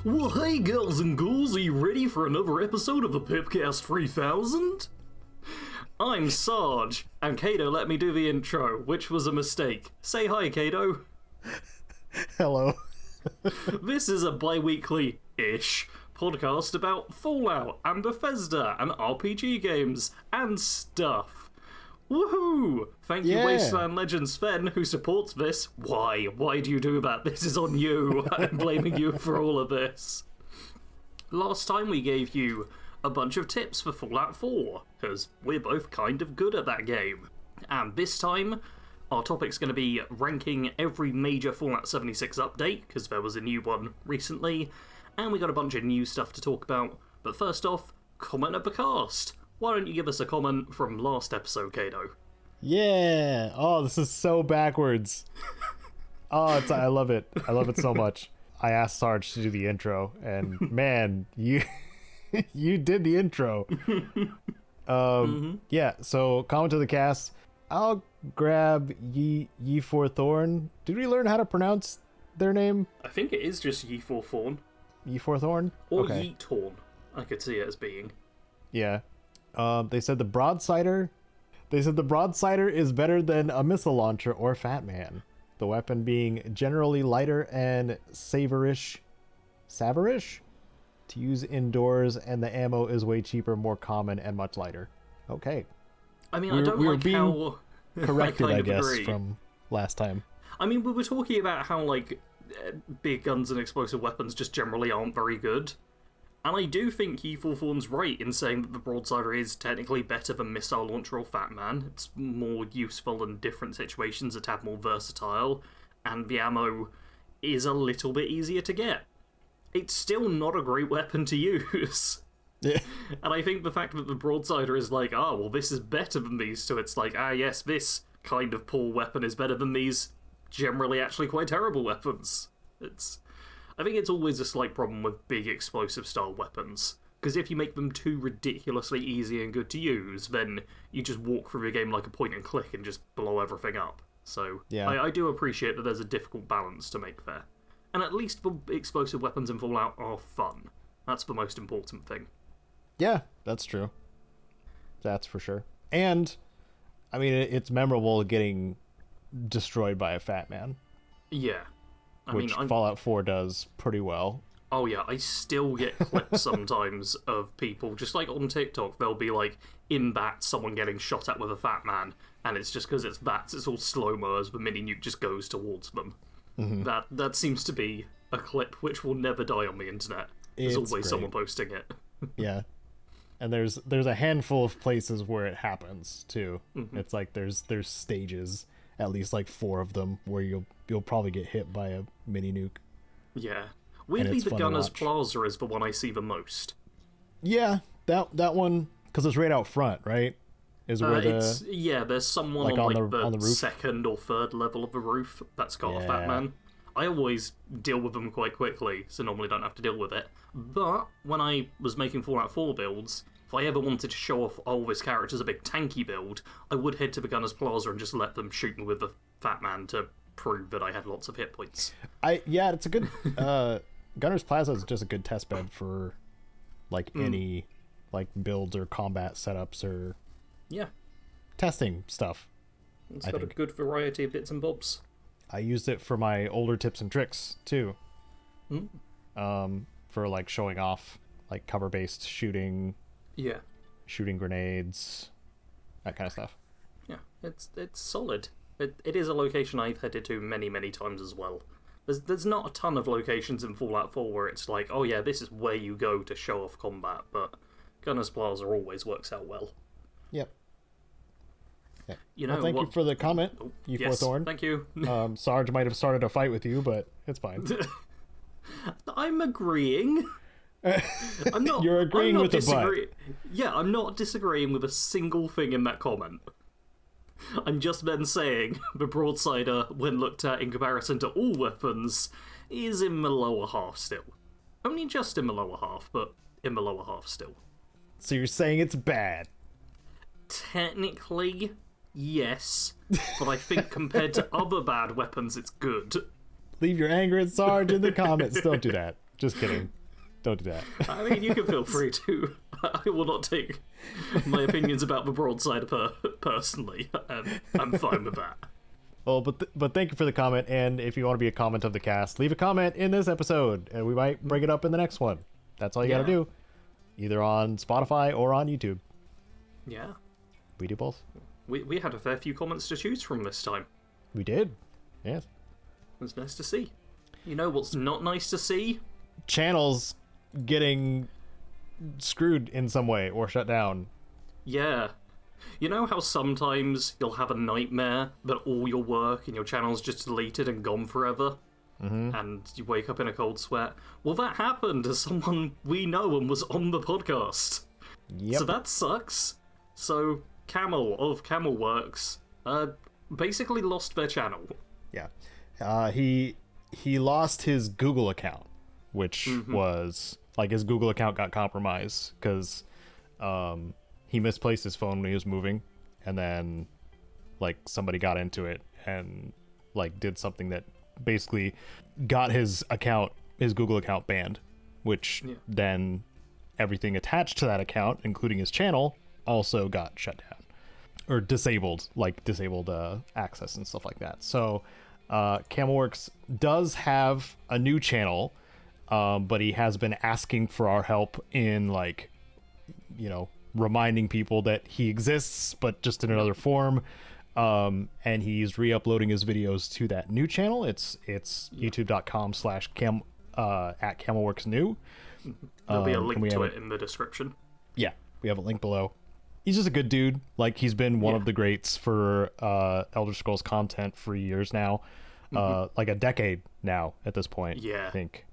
Well, hey girls and ghouls, are you ready for another episode of the PIPCAST 3000? I'm Sarge, and Caedo let me do the intro, which was a mistake. Say hi, Caedo. Hello. This is a bi-weekly-ish podcast about Fallout and Bethesda and RPG games and stuff. Woohoo! Thank you, Wasteland Legends Sven, who supports this. Why? Why do you do that? This is on you. I'm blaming you for all of this. Last time we gave you a bunch of tips for Fallout 4, because we're both kind of good at that game. And this time, our topic's going to be ranking every major Fallout 76 update, because there was a new one recently, and we got a bunch of new stuff to talk about. But first off, comment of the cast. Why don't you give us a comment from last episode, Caedo? Yeah! Oh, this is so backwards. I love it. I love it so much. I asked Sarge to do the intro, and man, you did the intro. Yeah, so comment to the cast. I'll grab Ye For Thorn. Did we learn how to pronounce their name? I think it is just Ye For Thorn. Ye For Thorn? Or okay. Yeet Horn, I could see it as being. Yeah. They said the broadsider is better than a missile launcher or Fat Man. The weapon being generally lighter and savorish to use indoors, and the ammo is way cheaper, more common, and much lighter. Okay. I mean, I don't like how corrected, I guess, agree. From last time. I mean, we were talking about how, like, big guns and explosive weapons just generally aren't very good. And I do think Ye For Thorn's right in saying that the broadsider is technically better than Missile Launcher or Fat Man. It's more useful in different situations, a tad more versatile, and the ammo is a little bit easier to get. It's still not a great weapon to use. Yeah. And I think the fact that the broadsider is like, well, this is better than these two, it's like, yes, this kind of poor weapon is better than these generally actually quite terrible weapons. I think it's always a slight problem with big explosive style weapons, because if you make them too ridiculously easy and good to use, then you just walk through the game like a point and click and just blow everything up. So yeah. I do appreciate that there's a difficult balance to make there. And at least the explosive weapons in Fallout are fun. That's the most important thing. Yeah, that's true. That's for sure. And, I mean, it's memorable getting destroyed by a Fat Man. Yeah. Which Fallout 4 does pretty well. Oh yeah, I still get clips sometimes of people, just like on TikTok, they'll be like, in that, someone getting shot at with a Fat Man, and it's just because it's VATS, it's all slow-mo as the mini-nuke just goes towards them. Mm-hmm. That seems to be a clip which will never die on the internet. There's always someone posting it. Yeah. And there's a handful of places where it happens, too. Mm-hmm. It's like there's stages, at least like 4 of them, where you'll probably get hit by a mini nuke. Yeah. Weirdly, the Gunner's Plaza is the one I see the most. Yeah, that one, because it's right out front, right? Is where there's someone like on the roof? Second or third level of the roof that's got a Fat Man. I always deal with them quite quickly, so normally don't have to deal with it. But when I was making Fallout 4 builds, if I ever wanted to show off, this character's a big tanky build, I would head to the Gunner's Plaza and just let them shoot me with the Fat Man to prove that I had lots of hit points. It's a good... Gunner's Plaza is just a good test bed for, like, any, like, builds or combat setups or... Yeah. Testing stuff. It's got a good variety of bits and bobs. I used it for my older tips and tricks, too. For, like, showing off, like, cover-based shooting... Yeah. Shooting grenades, that kind of stuff. Yeah, it's solid. It is a location I've headed to many, many times as well. There's not a ton of locations in Fallout 4 where it's like, oh yeah, this is where you go to show off combat, but Gunner's Plaza always works out well. Yep. Yeah. You know, thank you for the comment, Ye For Thorn. Thank you. Sarge might have started a fight with you, but it's fine. I'm agreeing. I'm not. You're agreeing with the butt. Yeah, I'm not disagreeing with a single thing in that comment. I'm just then saying the broadsider, when looked at in comparison to all weapons, is in the lower half still. Only just in the lower half, but in the lower half still. So you're saying it's bad? Technically, yes, but I think compared to other bad weapons, it's good. Leave your anger at Sarge in the comments. Don't do that. Just kidding. Don't do that. I mean, you can feel free to. I will not take my opinions about the broadside personally. I'm fine with that. Well, but thank you for the comment, and if you want to be a comment of the cast, leave a comment in this episode, and we might bring it up in the next one. That's all you gotta do. Either on Spotify or on YouTube. Yeah. We do both. We had a fair few comments to choose from this time. We did. Yes. It was nice to see. You know what's not nice to see? Channels getting screwed in some way or shut down. Yeah. You know how sometimes you'll have a nightmare that all your work and your channel's just deleted and gone forever? Mm-hmm. And you wake up in a cold sweat? Well, that happened to someone we know and was on the podcast. Yep. So that sucks. So Camel of Camelworks basically lost their channel. Yeah. He lost his Google account, which was like his Google account got compromised because he misplaced his phone when he was moving, and then like somebody got into it and like did something that basically got his Google account banned, which then everything attached to that account, including his channel, also got shut down or disabled access and stuff like that. So Camelworks does have a new channel, but he has been asking for our help in like, reminding people that he exists, but just in another form. And he's re-uploading his videos to that new channel. It's youtube.com/cam at Camelworks There'll be a link to it in the description. Yeah, we have a link below. He's just a good dude. Like, he's been one of the greats for Elder Scrolls content for years now. Like a decade now at this point. Yeah. I think.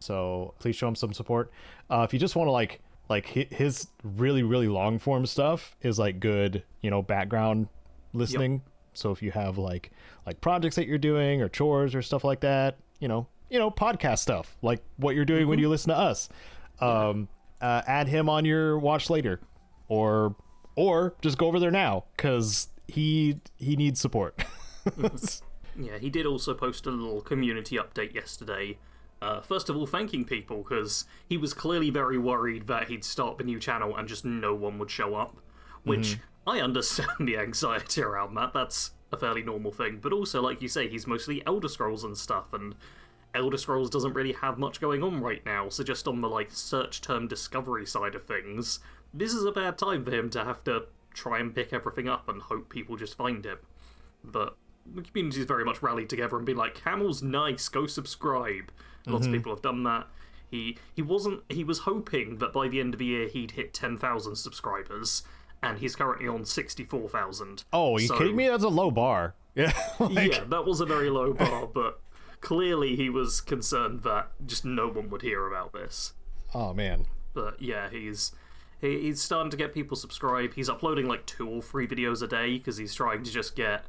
So please show him some support. If you just want to like his really, really long form stuff is like good, background listening. Yep. So if you have like projects that you're doing or chores or stuff like that, podcast stuff, like what you're doing when you listen to us, add him on your watch later, or just go over there now, because he needs support. Yeah, he did also post a little community update yesterday. First of all, thanking people, because he was clearly very worried that he'd start the new channel and just no one would show up, which I understand the anxiety around that. That's a fairly normal thing. But also, like you say, he's mostly Elder Scrolls and stuff, and Elder Scrolls doesn't really have much going on right now, so just on the search term discovery side of things, this is a bad time for him to have to try and pick everything up and hope people just find him. But the community's very much rallied together and been like, Camel's nice, go subscribe. Lots of people have done that. He was hoping that by the end of the year he'd hit 10,000 subscribers, and he's currently on 64,000. Oh, are you kidding me? That's a low bar. Yeah. Yeah, that was a very low bar, but clearly he was concerned that just no one would hear about this. Oh, man. But yeah, he's starting to get people subscribed. He's uploading 2 or 3 videos a day, because he's trying to just get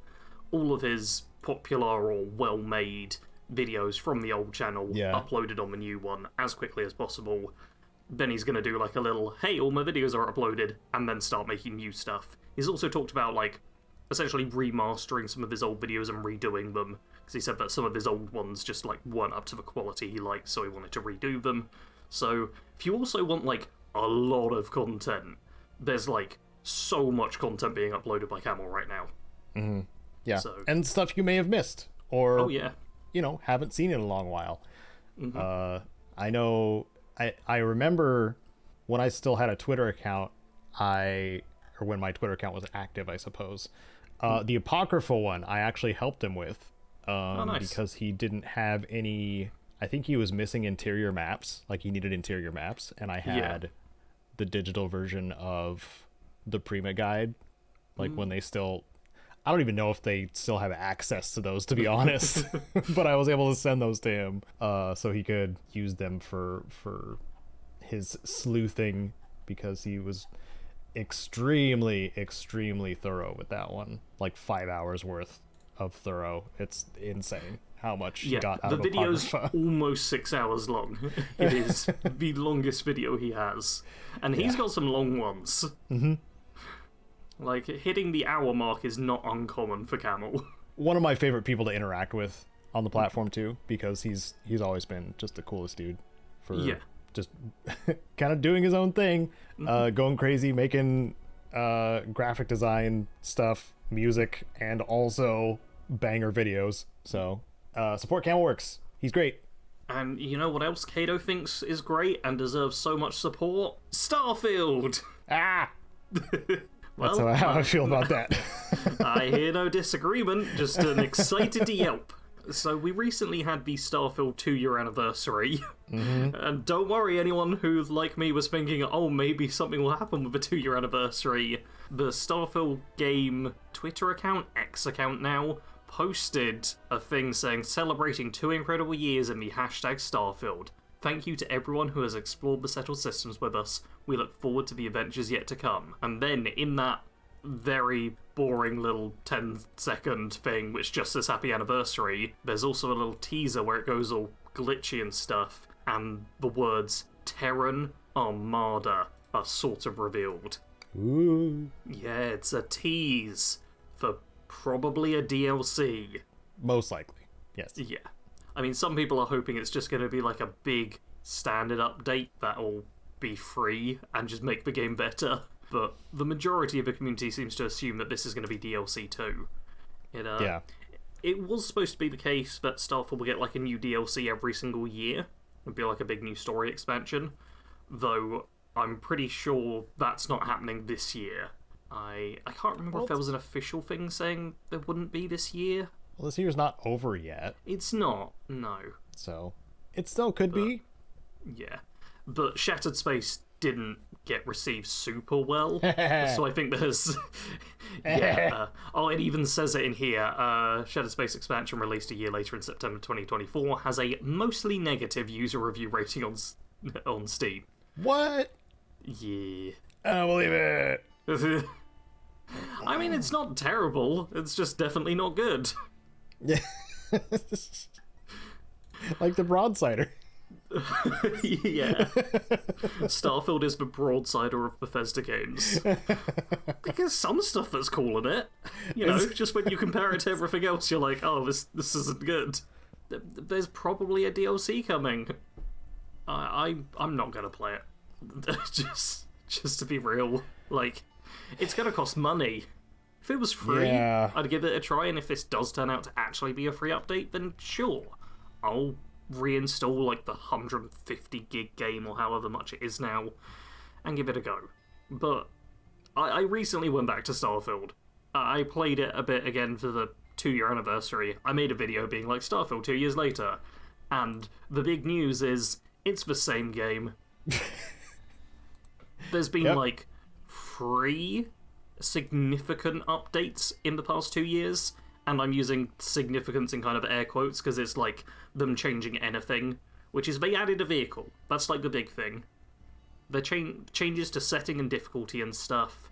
all of his popular or well-made videos from the old channel uploaded on the new one as quickly as possible. Then he's going to do a little, hey, all my videos are uploaded, and then start making new stuff. He's also talked about essentially remastering some of his old videos and redoing them, because he said that some of his old ones just weren't up to the quality he liked, so he wanted to redo them. So if you also want a lot of content, there's so much content being uploaded by Camel right now. Yeah, and stuff you may have missed, or haven't seen in a long while. I know, I remember when I still had a Twitter account, or when my Twitter account was active, I suppose. The Apocryphal one, I actually helped him with, nice. Because he didn't have any. I think he was missing interior maps. He needed interior maps, and I had the digital version of the Prima guide, when they still. I don't even know if they still have access to those, to be honest. But I was able to send those to him, so he could use them for his sleuthing, because he was extremely, extremely thorough with that one. 5 hours worth of thorough. It's insane how much he got out of the video's Apocrypha. Almost 6 hours long. It is the longest video he has, and he's got some long ones. Hitting the hour mark is not uncommon for Camel. One of my favorite people to interact with. on the platform too, because he's always been just the coolest dude for just kind of doing his own thing, going crazy, making graphic design stuff, music, and also banger videos. So support Camelworks. He's great. And you know what else Caedo thinks is great and deserves so much support? Starfield! That's how I feel about that. I hear no disagreement, just an excited yelp. So we recently had the Starfield 2-year anniversary, and don't worry anyone who, like me, was thinking, oh, maybe something will happen with the 2-year anniversary. The Starfield game Twitter account, X account now, posted a thing saying, celebrating 2 incredible years in the hashtag Starfield. Thank you to everyone who has explored the settled systems with us. We look forward to the adventures yet to come. And then in that very boring little 10-second thing, which just says happy anniversary, there's also a little teaser where it goes all glitchy and stuff, and the words Terran Armada are sort of revealed. Ooh. Yeah, it's a tease for probably a DLC. Most likely, yes. Yeah. I mean, some people are hoping it's just going to be like a big standard update that'll be free and just make the game better. But the majority of the community seems to assume that this is going to be DLC too. It was supposed to be the case that Starfield will get like a new DLC every single year. It'd be like a big new story expansion. Though I'm pretty sure that's not happening this year. I can't remember if there was an official thing saying there wouldn't be this year. Well, this year's not over yet. It's not, no. So, it still could be. Yeah. But Shattered Space didn't get received super well. So I think there's... it even says it in here. Shattered Space expansion released a year later in September 2024 has a mostly negative user review rating on Steam. What? Yeah. I don't believe it. I mean, it's not terrible. It's just definitely not good. Yeah. Like the Broadsider. Yeah. Starfield is the Broadsider of Bethesda games. Because some stuff that's cool in it. You know, just when you compare it to everything else, you're like, oh, this isn't good. There's probably a DLC coming. I'm not gonna play it. just to be real. Like, it's gonna cost money. If it was free, I'd give it a try, and if this does turn out to actually be a free update, then sure, I'll reinstall like the 150 gig game or however much it is now and give it a go. But I recently went back to Starfield. I played it a bit again for the 2-year anniversary. I made a video being like, Starfield 2 years later, and the big news is it's the same game. There's been like 3 significant updates in the past 2 years, and I'm using significance in kind of air quotes because it's like them changing anything, which is they added a vehicle. That's like the big thing. The changes to setting and difficulty and stuff.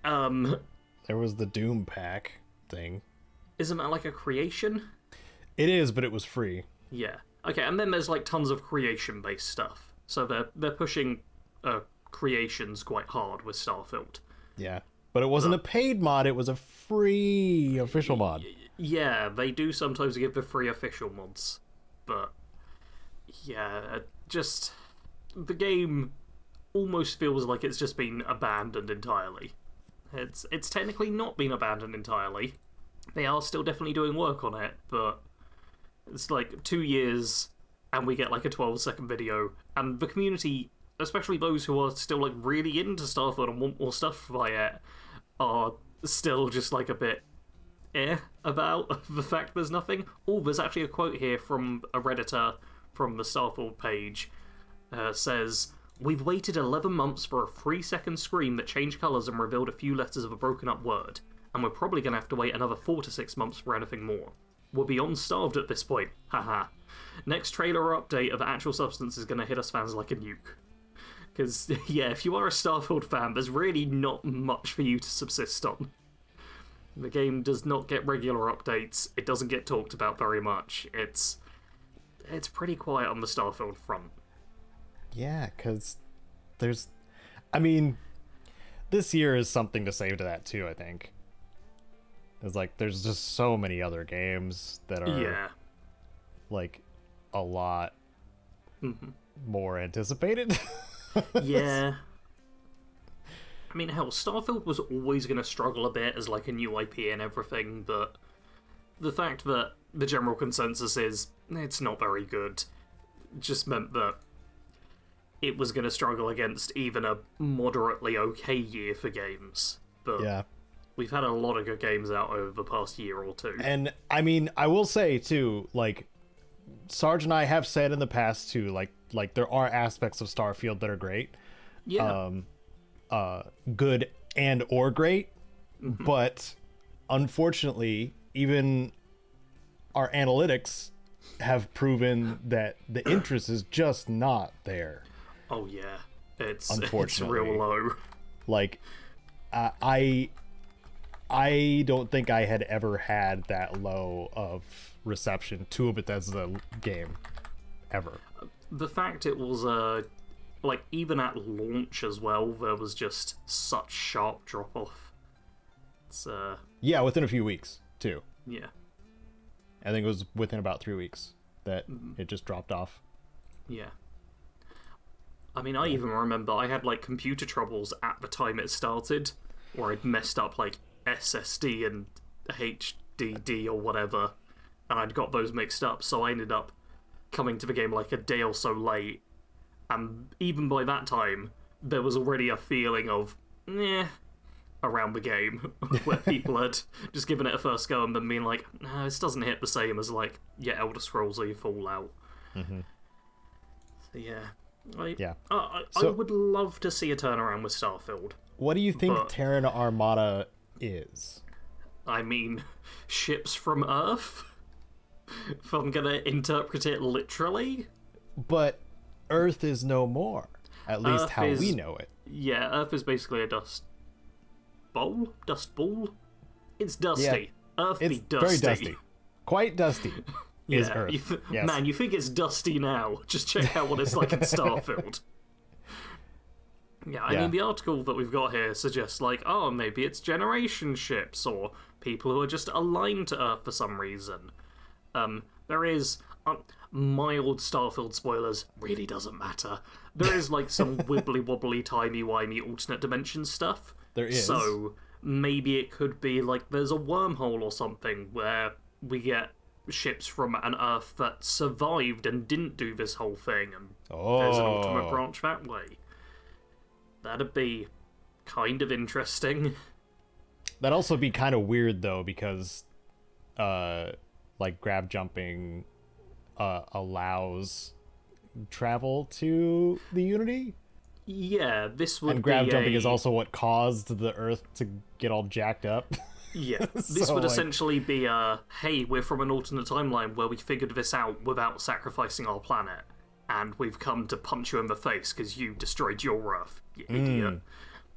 There was the Doom pack thing. Isn't that like a creation? It is, but it was free. Yeah. Okay, and then there's like tons of creation-based stuff. So they're pushing creations quite hard with Starfield. Yeah. But it wasn't a paid mod, it was a free official mod. Yeah, they do sometimes give the free official mods. But, yeah, just... the game almost feels like it's just been abandoned entirely. It's technically not been abandoned entirely. They are still definitely doing work on it, but it's like 2 years and we get like a 12-second video, and the community, especially those who are still like really into Starfield and want more stuff by it, are still just like a bit about the fact there's nothing. Oh, there's actually a quote here from a Redditor from the Starfield page. Says, "We've waited 11 months for a 3-second screen that changed colours and revealed a few letters of a broken up word, and we're probably going to have to wait another 4 to 6 months for anything more. We're beyond starved at this point, haha. Next trailer or update of actual substance is going to hit us fans like a nuke." Because, yeah, if you are a Starfield fan, there's really not much for you to subsist on. The game does not get regular updates, it doesn't get talked about very much, it's pretty quiet on the Starfield front. Yeah, because there's... I mean, this year is something to say to that too, I think. It's like, there's just so many other games that are like a lot more anticipated. Yeah. I mean, hell, Starfield was always going to struggle a bit as like a new IP and everything, but the fact that the general consensus is it's not very good just meant that it was going to struggle against even a moderately okay year for games. But Yeah. we've had a lot of good games out over the past year or two. And I mean, I will say too, like Sarge and I have said in the past too, like there are aspects of Starfield that are great. Yeah. Good and or great, but unfortunately, even our analytics have proven that the interest is just not there. Oh yeah. It's Unfortunately. real low. Like, I don't think I had ever had that low of reception to a Bethesda game ever. The fact it was like even at launch as well, there was just such sharp drop off. It's Yeah, within a few weeks too. yeah. I think it was within about 3 weeks that it just dropped off. Yeah. I mean, I even remember I had like computer troubles at the time it started, where I'd messed up like SSD and HDD or whatever, and I'd got those mixed up, so I ended up coming to the game like a day or so late, and even by that time, there was already a feeling of, around the game, where people had just given it a first go and then being like, no, this doesn't hit the same as like your Elder Scrolls or your Fallout. So yeah. I would love to see a turnaround with Starfield. What do you think But- Terran Armada is? I mean, ships from Earth? If I'm gonna interpret it literally? But Earth is no more. At least Earth how is- we know it. Yeah, Earth is basically a dust bowl? Dust ball? It's dusty. Earth It's be dusty. very dusty. Quite dusty is Yeah, Earth. Yes. Man, you think it's dusty now. Just check out what it's like in Starfield. Yeah, I Yeah. mean, the article that we've got here suggests, like, oh, maybe it's generation ships, or people who are just aligned to Earth for some reason. There is, mild Starfield spoilers, really doesn't matter. There is, like, some wibbly-wobbly, timey-wimey alternate dimension stuff. There is. So, maybe it could be, like, there's a wormhole or something where we get ships from an Earth that survived and didn't do this whole thing, and there's an ultimate branch that way. That'd be kind of interesting. That'd also be kind of weird though, because like grab jumping allows travel to the Unity, Yeah, this would and grab be jumping is also what caused the Earth to get all jacked up. Yeah, this So, would like- essentially be hey, we're from an alternate timeline where we figured this out without sacrificing our planet, and we've come to punch you in the face because you destroyed your Earth, you idiot.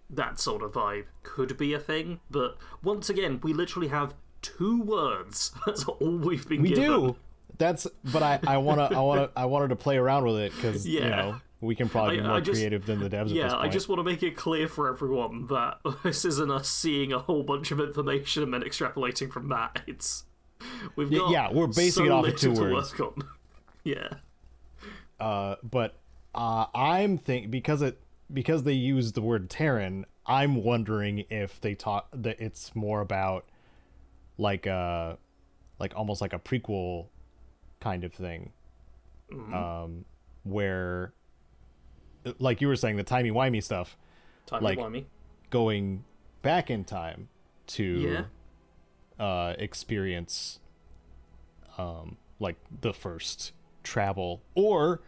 That sort of vibe could be a thing, but once again, we literally have 2 words. That's all we've been We given. do. That's. But I wanted to play around with it because you Yeah. know we can probably be I more just- creative than the devs at this Yeah, point. I just want to make it clear for everyone that this isn't us seeing a whole bunch of information and then extrapolating from that. It's we've got yeah, we're basing so it off of little 2 to words. work on. Yeah. But I'm because they use the word Terran, I'm wondering if they talk that it's more about like almost like a prequel kind of thing, where like you were saying, the timey-wimey stuff, like Timey-wimey. going back in time to Yeah. experience like the first travel, or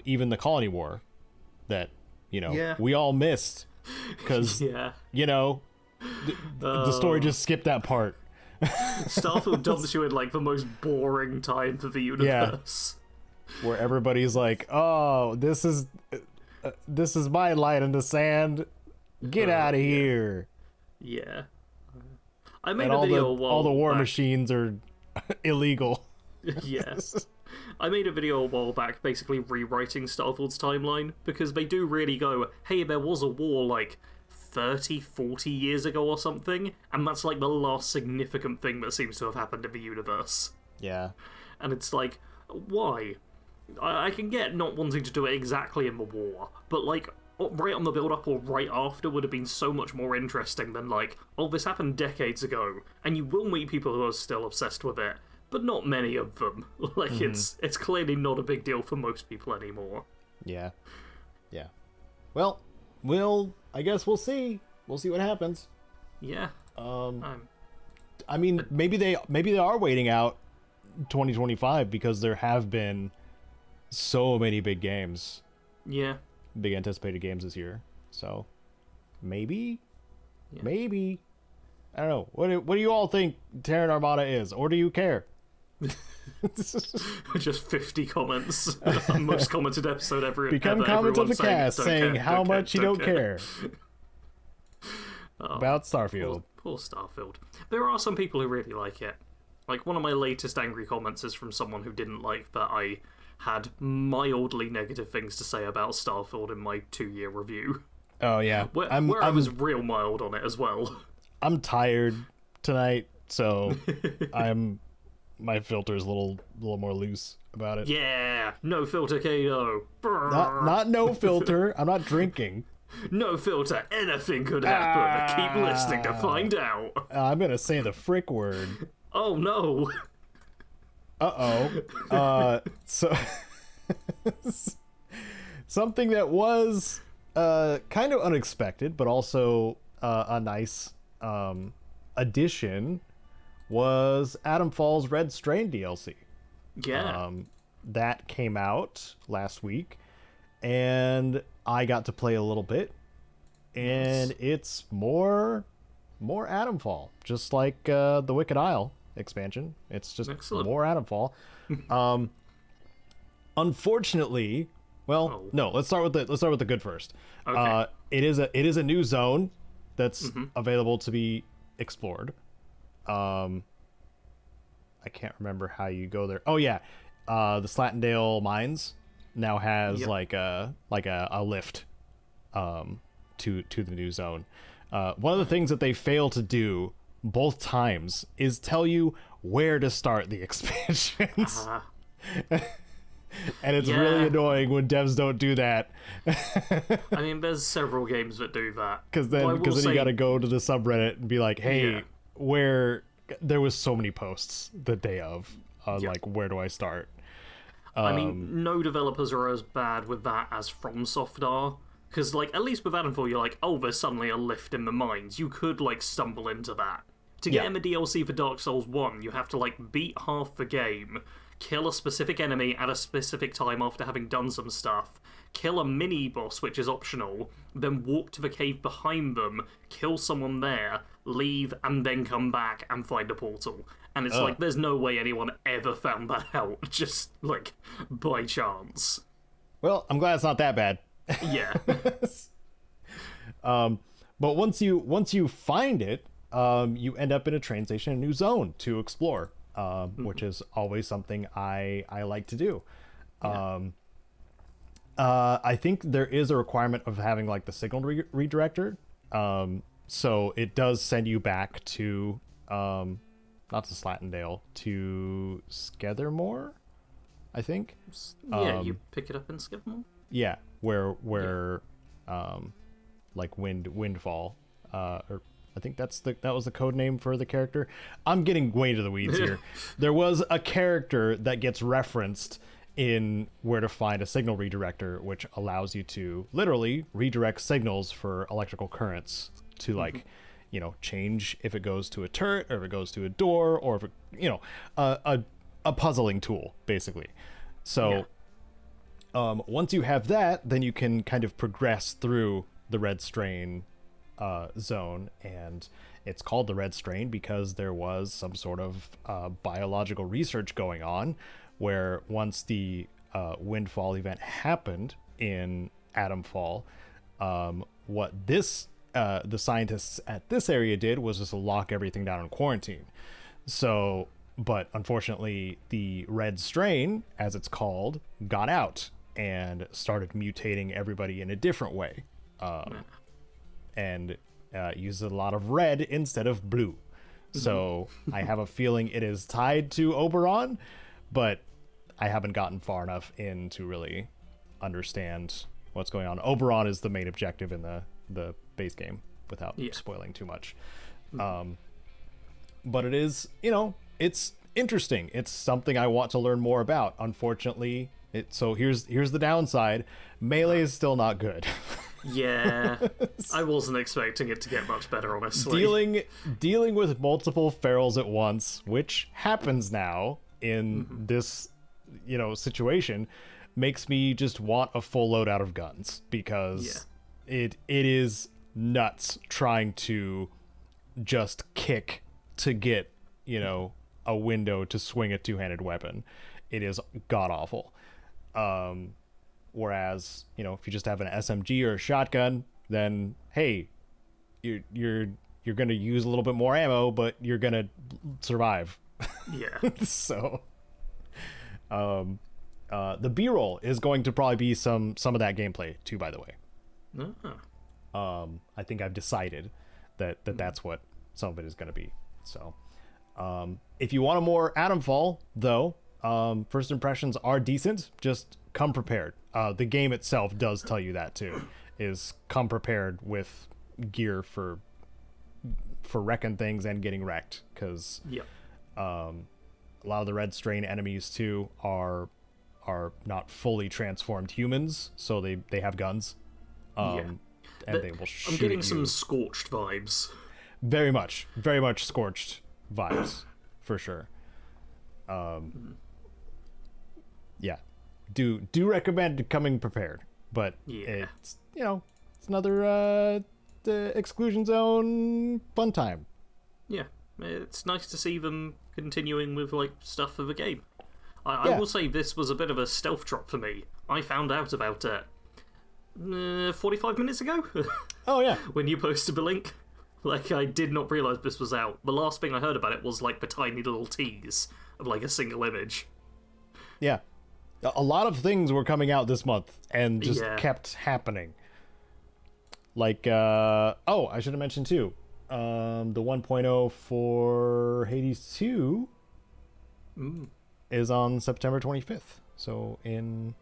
even the colony war that Yeah. we all missed because Yeah. the story just skipped that part. Starfield dumps you in like the most boring time for the universe. Where everybody's like, oh, this is my line in the sand, get out of here. Yeah. I made And a all video a while the war back. machines are illegal. Yes. I made a video a while back basically rewriting Starfield's timeline, because they do really go, hey, there was a war like 30, 40 years ago or something, and that's like the last significant thing that seems to have happened in the universe. Yeah. And it's like, why? I can get not wanting to do it exactly in the war, but like right on the build-up or right after would have been so much more interesting than like, oh, this happened decades ago, and you will meet people who are still obsessed with it, but not many of them. Like, it's clearly not a big deal for most people anymore. Yeah. Well, I guess we'll see. We'll see what happens. Yeah. I mean, maybe they are waiting out 2025 because there have been so many big games. Yeah. Big anticipated games this year. So maybe I don't know. What do you all think Terran Armada is, or do you care? Just 50 comments. Most commented episode ever. Become comments of the cast saying how much you don't care. About Starfield. Poor Starfield. There are some people who really like it. Like, one of my latest angry comments is from someone who didn't like that I had mildly negative things to say about Starfield in my 2-year review. Oh, yeah. I was real mild on it as well. I'm tired tonight, so my filter's a little more loose about it. Yeah, no filter, Caedo. Not no filter. I'm not drinking. No filter. Anything could happen. Keep listening to find out. I'm gonna say the frick word. Oh no. So something that was kind of unexpected, but also a nice addition was Atomfall's Red Strain DLC. Yeah. That came out last week, and I got to play a little bit, and it's more Atomfall, just like the Wicked Isle expansion. It's just Excellent. more Atomfall. Unfortunately, no. Let's start with the good first. Okay. It is a new zone that's available to be explored. I can't remember how you go there. Oh yeah, the Slatendale Mines now has like a lift to the new zone. One of the things that they fail to do both times is tell you where to start the expansions. And it's really annoying when devs don't do that. I mean, there's several games that do that. Because then you got to go to the subreddit and be like, hey, where... There was so many posts the day of, like, where do I start? I mean, no developers are as bad with that as FromSoft are. Because, like, at least with Atomfall, you're like, oh, there's suddenly a lift in the mines. You could, like, stumble into that. To get in the DLC for Dark Souls 1, you have to, like, beat half the game, kill a specific enemy at a specific time after having done some stuff, kill a mini-boss, which is optional, then walk to the cave behind them, kill someone there, leave, and then come back and find a portal. And it's like, there's no way anyone ever found that out, just, like, by chance. Well, I'm glad it's not that bad. Yeah. But once you find it, you end up in a train station, a new zone to explore, which is always something I like to do. I think there is a requirement of having like the signal redirector. So it does send you back to, not to Slatendale, to Skethermore, I think. Yeah, you pick it up in Skethermore? Yeah, where like Windfall, or I think that was the code name for the character. I'm getting way into the weeds here. There was a character that gets referenced in Where to Find a Signal Redirector, which allows you to literally redirect signals for electrical currents to like, change if it goes to a turret or if it goes to a door or if it, a puzzling tool basically. So once you have that, then you can kind of progress through the Red Strain zone, and it's called the Red Strain because there was some sort of biological research going on where once the Windfall event happened in Atomfall, what the scientists at this area did was just lock everything down in quarantine. So, but unfortunately, the Red Strain, as it's called, got out and started mutating everybody in a different way, and used a lot of red instead of blue. So I have a feeling it is tied to Oberon, but I haven't gotten far enough in to really understand what's going on. Oberon is the main objective in the base game, without spoiling too much. But it is, it's interesting. It's something I want to learn more about. Unfortunately, so here's the downside. Melee is still not good. Yeah, I wasn't expecting it to get much better, honestly. Dealing with multiple ferals at once, which happens now in this, situation, makes me just want a full loadout of guns, because it is nuts trying to just kick to get, a window to swing a two-handed weapon. It is god-awful. Whereas, if you just have an SMG or a shotgun, then hey, you're gonna use a little bit more ammo, but you're gonna survive. Yeah. So, the B-roll is going to probably be some of that gameplay too, by the way. I think I've decided that's what some of it is going to be. So, if you want a more Atomfall, though, first impressions are decent. Just come prepared. The game itself does tell you that too. Is come prepared with gear for wrecking things and getting wrecked, because a lot of the Red Strain enemies too are not fully transformed humans, so they have guns. And they will shoot you. I'm getting some Scorched vibes. Very much Scorched vibes, for sure. Yeah, do recommend coming prepared, but it's it's another the Exclusion Zone fun time. Yeah, it's nice to see them continuing with stuff for the game. I will say this was a bit of a stealth drop for me. I found out about it 45 minutes ago. Oh yeah, when you posted the link. I did not realise this was out. The last thing I heard about it was the tiny little tease of a single image. Yeah, a lot of things were coming out this month and just kept happening. I should have mentioned too, the 1.0 for Hades 2 is on September 25th. So it's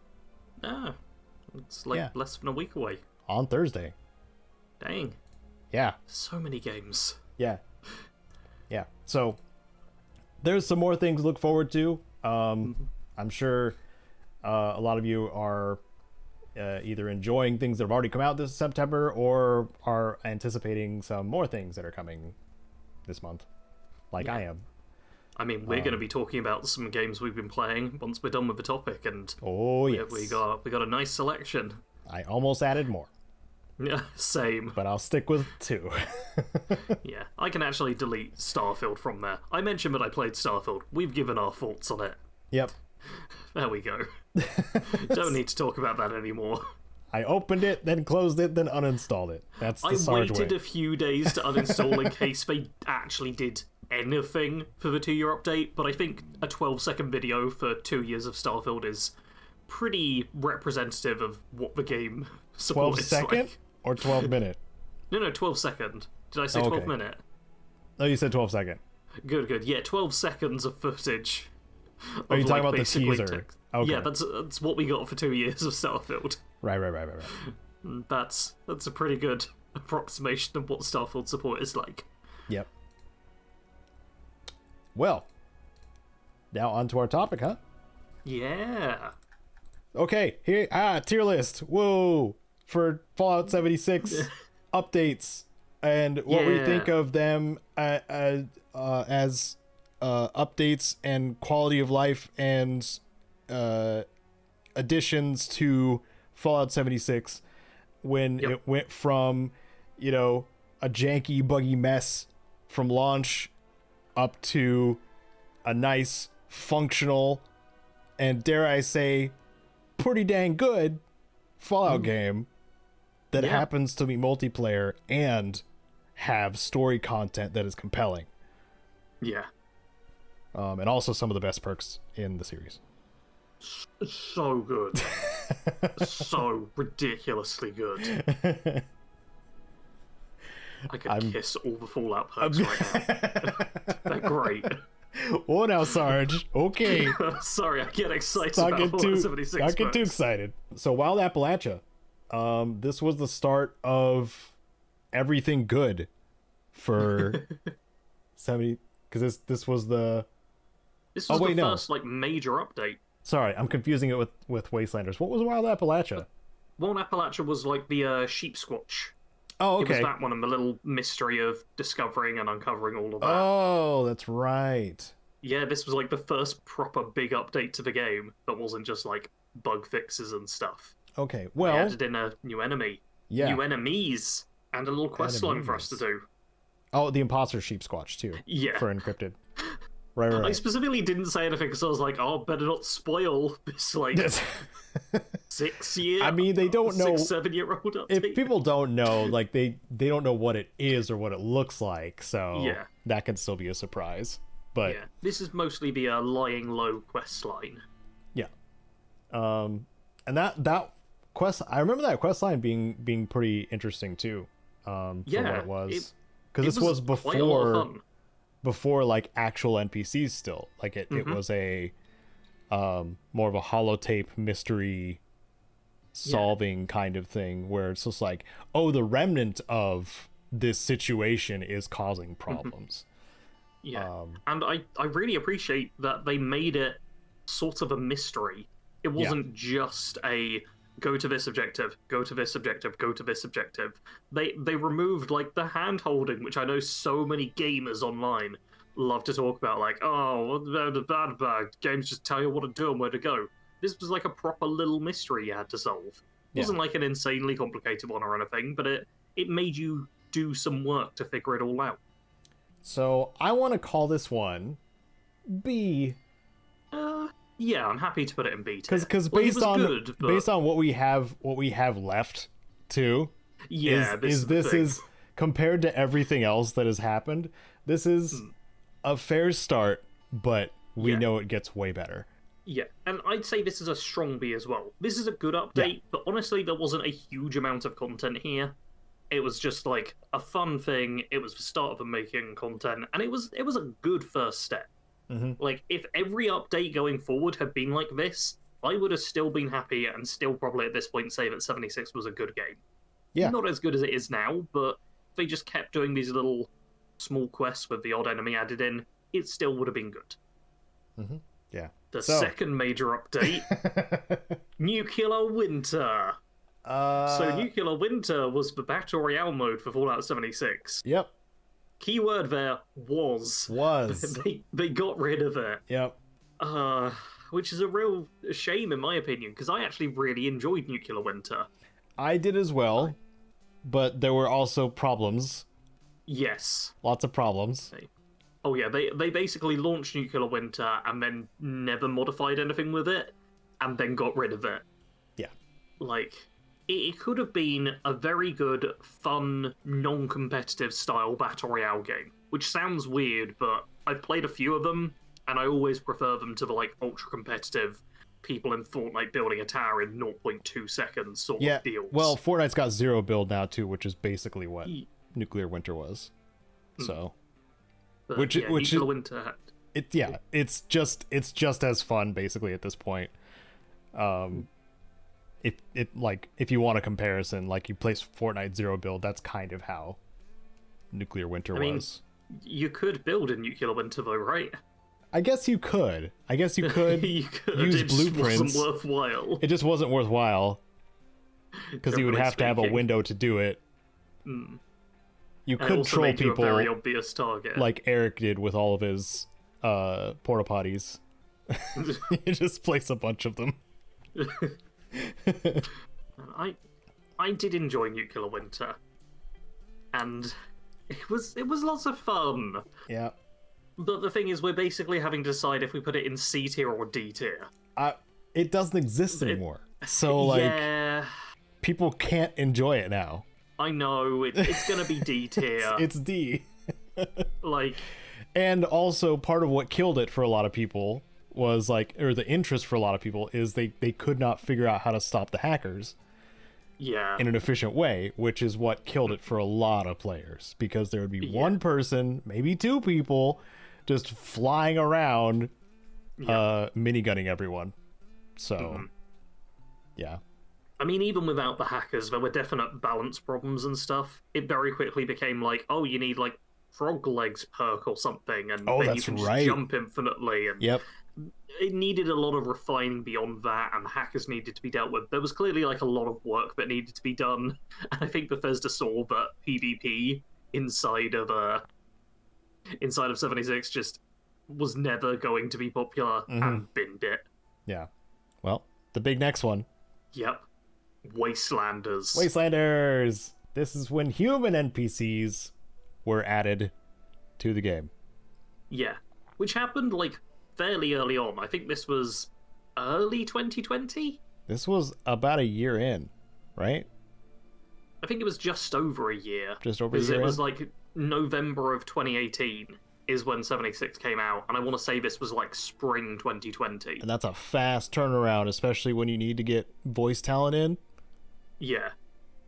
less than a week away. On Thursday. Dang. Yeah. So many games. Yeah. Yeah. So there's some more things to look forward to. I'm sure a lot of you are either enjoying things that have already come out this September or are anticipating some more things that are coming this month, I am. I mean, we're going to be talking about some games we've been playing once we're done with the topic, and we got a nice selection. I almost added more. Yeah, same. But I'll stick with 2. Yeah, I can actually delete Starfield from there. I mentioned that I played Starfield. We've given our thoughts on it. Yep. There we go. Don't need to talk about that anymore. I opened it, then closed it, then uninstalled it. That's the Sarge way. I waited a few days to uninstall in case they actually did anything for the 2-year update, but I think a 12-second video for 2 years of Starfield is pretty representative of what the game support 12 is second or 12 minute? No, 12 second. Did I say 12 minute? No, you said 12 second. Good. Yeah, 12 seconds of footage. Are you talking about the teaser? Okay. Yeah, that's what we got for 2 years of Starfield. Right. That's a pretty good approximation of what Starfield support is like. Yep. Well, now on to our topic, huh? Yeah. Okay, here, tier list. Whoa, for Fallout 76 updates and what we think of them as updates and quality of life and additions to Fallout 76 when it went from, a janky, buggy mess from launch up to a nice, functional, and dare I say, pretty dang good Fallout game that happens to be multiplayer and have story content that is compelling. Yeah. And also some of the best perks in the series. So good. So ridiculously good. I could kiss all the Fallout perks right now. They're great. Oh, now, Sarge. Okay. Sorry, I get excited Not about get Fallout too 76 not get too books. excited. So Wild Appalachia, this was the start of everything good for 70. Because this was the. This Oh was wait, the no. first like major update. Sorry, I'm confusing it with Wastelanders. What was Wild Appalachia? One Appalachia was like the sheep squatch. Oh, It was okay. that one and the little mystery of discovering and uncovering all of that. Oh, that's right. Yeah, this was like the first proper big update to the game that wasn't just like bug fixes and stuff. Okay, They well, added in a new enemy, yeah. new enemies, and a little quest line for us to Enemies. do. Oh, the imposter sheep squatch too. Yeah. For encrypted. Right. I specifically didn't say anything because I was like, oh, better not spoil this like 6 year. I mean, they don't know. 6-7-year-old update. If people don't know, like they don't know what it is or what it looks like, so Yeah. that can still be a surprise. But Yeah, this is mostly the lying low quest line. yeah, and that quest, I remember that quest line being pretty interesting too. For Yeah, what it was, it because this was quite a lot of fun. before like actual NPCs. Still, like it was a more of a holotape mystery solving kind of thing where it's just like, oh, the remnant of this situation is causing problems. Yeah, and I really appreciate that they made it sort of a mystery. It wasn't just a go to this objective, go to this objective, go to this objective. They removed like the hand holding, which I know so many gamers online love to talk about, like, oh, bad games just tell you what to do and where to go. This was like a proper little mystery you had to solve. It wasn't like an insanely complicated one or anything, but it made you do some work to figure it all out. So I want to call this one B. Yeah, I'm happy to put it in B tier. Because Well, it based was on good, but... based on what we have left too, yeah, is this is compared to everything else that has happened, this is a fair start, but we know it gets way better. Yeah, and I'd say this is a strong B as well. This is a good update, but honestly, there wasn't a huge amount of content here. It was just like a fun thing. It was the start of them making content, and it was a good first step. Like, if every update going forward had been like this, I would have still been happy and still probably at this point say that 76 was a good game. Yeah. Not as good as it is now, but if they just kept doing these little small quests with the odd enemy added in, it still would have been good. Yeah. The second major update, Nuclear Winter. So Nuclear Winter was the Battle Royale mode for Fallout 76. Yep. Keyword there was. They got rid of it. Yep. Which is a real shame in my opinion, because I actually really enjoyed Nuclear Winter. I did as well, but there were also problems. Yes. Lots of problems. Oh yeah, they basically launched Nuclear Winter and then never modified anything with it, and then got rid of it. Yeah. Like, it could have been a very good, fun, non-competitive style Battle Royale game. Which sounds weird, but I've played a few of them, and I always prefer them to the, like, ultra-competitive people in Fortnite building a tower in 0.2 seconds sort of deals. Well, Fortnite's got zero build now, too, which is basically what Nuclear Winter was. So... But, which Nuclear Winter had... it's just as fun, basically, at this point. If you want a comparison, like you place Fortnite zero build, that's kind of how Nuclear Winter was. You could build a Nuclear Winter though, right? I guess you could. You could use blueprints. It just wasn't worthwhile. It just wasn't worthwhile because you would have to have a window to do it. You could troll people, a very obvious target, like Eric did with all of his porta potties. You just place a bunch of them. I did enjoy Nuclear Winter, and it was lots of fun. Yeah. But the thing is, we're basically having to decide if we put it in C tier or D tier. It doesn't exist anymore, so like people can't enjoy it now. I know it's gonna be D tier. It's D. Like, and also part of what killed it for a lot of people was like, or the interest for a lot of people is they could not figure out how to stop the hackers. Yeah. In an efficient way, which is what killed it for a lot of players, because there would be one person, maybe two people, just flying around, minigunning everyone. So, yeah. I mean, even without the hackers, there were definite balance problems and stuff. It very quickly became like, oh, you need like frog legs perk or something, and then you can just jump infinitely. And it needed a lot of refining beyond that, and the hackers needed to be dealt with. There was clearly like a lot of work that needed to be done, and I think Bethesda saw that PvP inside of 76 just was never going to be popular and binned it. Yeah. Well, the big next one. Yep. Wastelanders. This is when human NPCs were added to the game. Yeah. Which happened, like, fairly early on. I think this was early 2020? This was about a year in, right? I think it was just over a year. Just over a year. It was, like, November of 2018 is when 76 came out, and I want to say this was, like, spring 2020. And that's a fast turnaround, especially when you need to get voice talent in. Yeah.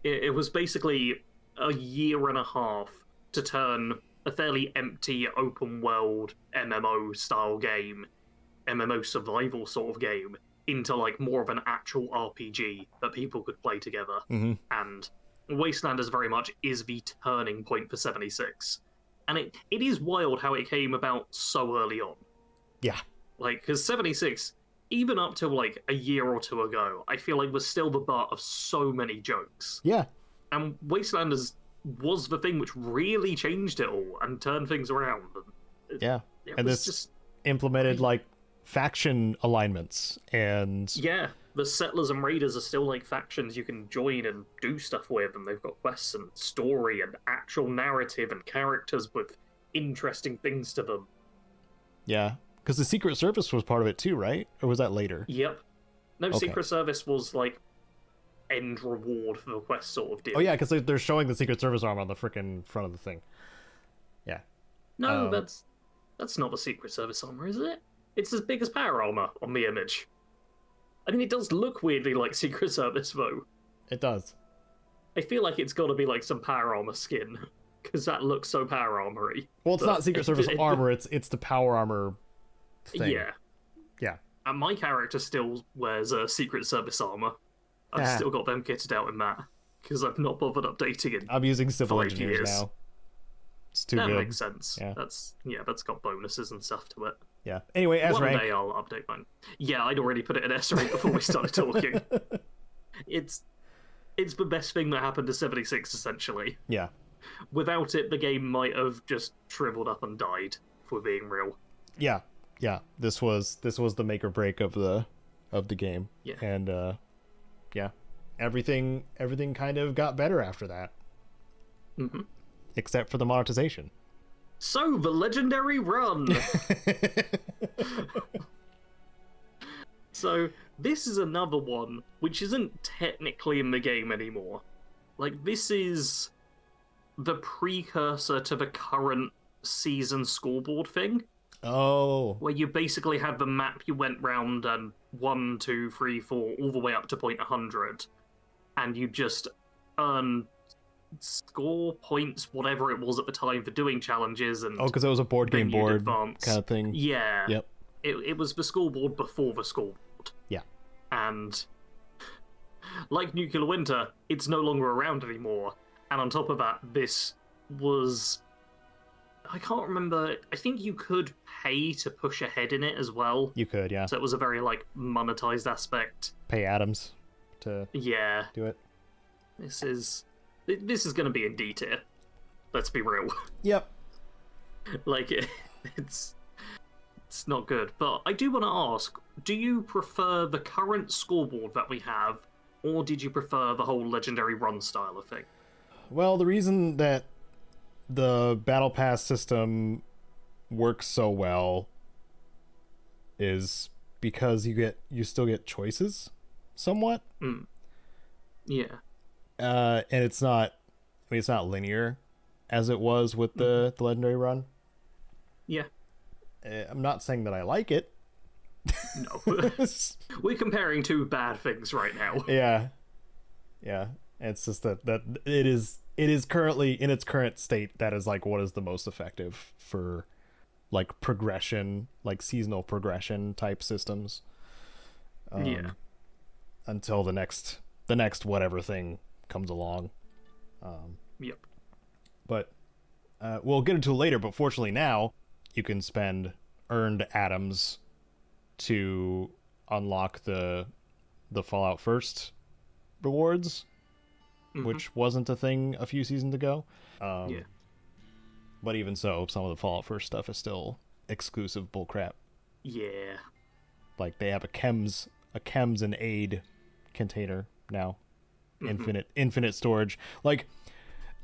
It was basically a year and a half to turn a fairly empty open world MMO style game, MMO survival sort of game, into like more of an actual RPG that people could play together. And Wastelanders very much is the turning point for 76. And it is wild how it came about so early on. Yeah. Like, because 76, even up to like a year or two ago, I feel like was still the butt of so many jokes. Yeah. And Wastelanders was the thing which really changed it all and turned things around. And this just implemented like faction alignments and the Settlers and Raiders are still like factions you can join and do stuff with, and they've got quests and story and actual narrative and characters with interesting things to them. Yeah, because the Secret Service was part of it too, right? Or was that later? Yep. No, okay. Secret Service was like end reward for the quest sort of deal. Oh yeah, because they're showing the Secret Service armor on the freaking front of the thing. Yeah. No, that's not the Secret Service armor, is it? It's as big as power armor on the image. I mean, it does look weirdly like Secret Service, though. It does. I feel like it's got to be like some power armor skin, because that looks so power armory. Well, it's not Secret Service armor, it's the power armor thing. Yeah. And my character still wears a Secret Service armor. I've still got them kitted out in that, because I've not bothered updating it. I'm using civil engineers now. It's too good. That makes sense. Yeah. That's got bonuses and stuff to it. Yeah. Anyway, S rank. One day I'll update mine. Yeah, I'd already put it in S rank before we started talking. It's the best thing that happened to 76, essentially. Yeah. Without it, the game might have just shriveled up and died, if we're being real. Yeah. Yeah. This was the make or break of the game. Yeah. And everything kind of got better after that. Except for the monetization. So, the legendary run! So, this is another one which isn't technically in the game anymore. Like, this is the precursor to the current season scoreboard thing. Oh. Where you basically have the map you went round and 1, 2, 3, 4, all the way up to point 100. And you just earn score points, whatever it was at the time, for doing challenges. And because it was a board game board kind of thing. Yeah. Yep. It was the scoreboard before the scoreboard. Yeah. And like Nuclear Winter, it's no longer around anymore. And on top of that, this was... I can't remember. I think you could pay to push ahead in it as well. You could, yeah. So it was a very, like, monetized aspect. Pay Adams to do it. This is going to be in D tier. Let's be real. Yep. Like, it's not good. But I do want to ask, do you prefer the current scoreboard that we have, or did you prefer the whole legendary run style of thing? Well, the reason that the Battle Pass system works so well is because you still get choices somewhat. Yeah. And it's not linear as it was with the legendary run. Yeah. I'm not saying that I like it. No. We're comparing two bad things right now. Yeah. It's just that it is currently in its current state. That is like what is the most effective for like progression, like seasonal progression type systems. Yeah. Until the next whatever thing comes along. Yep. But we'll get into it later, but fortunately now you can spend earned atoms to unlock the Fallout First rewards, which wasn't a thing a few seasons ago. Yeah. But even so, some of the Fallout First stuff is still exclusive bullcrap. Yeah. Like they have a chems and aid container now. Infinite storage. Like,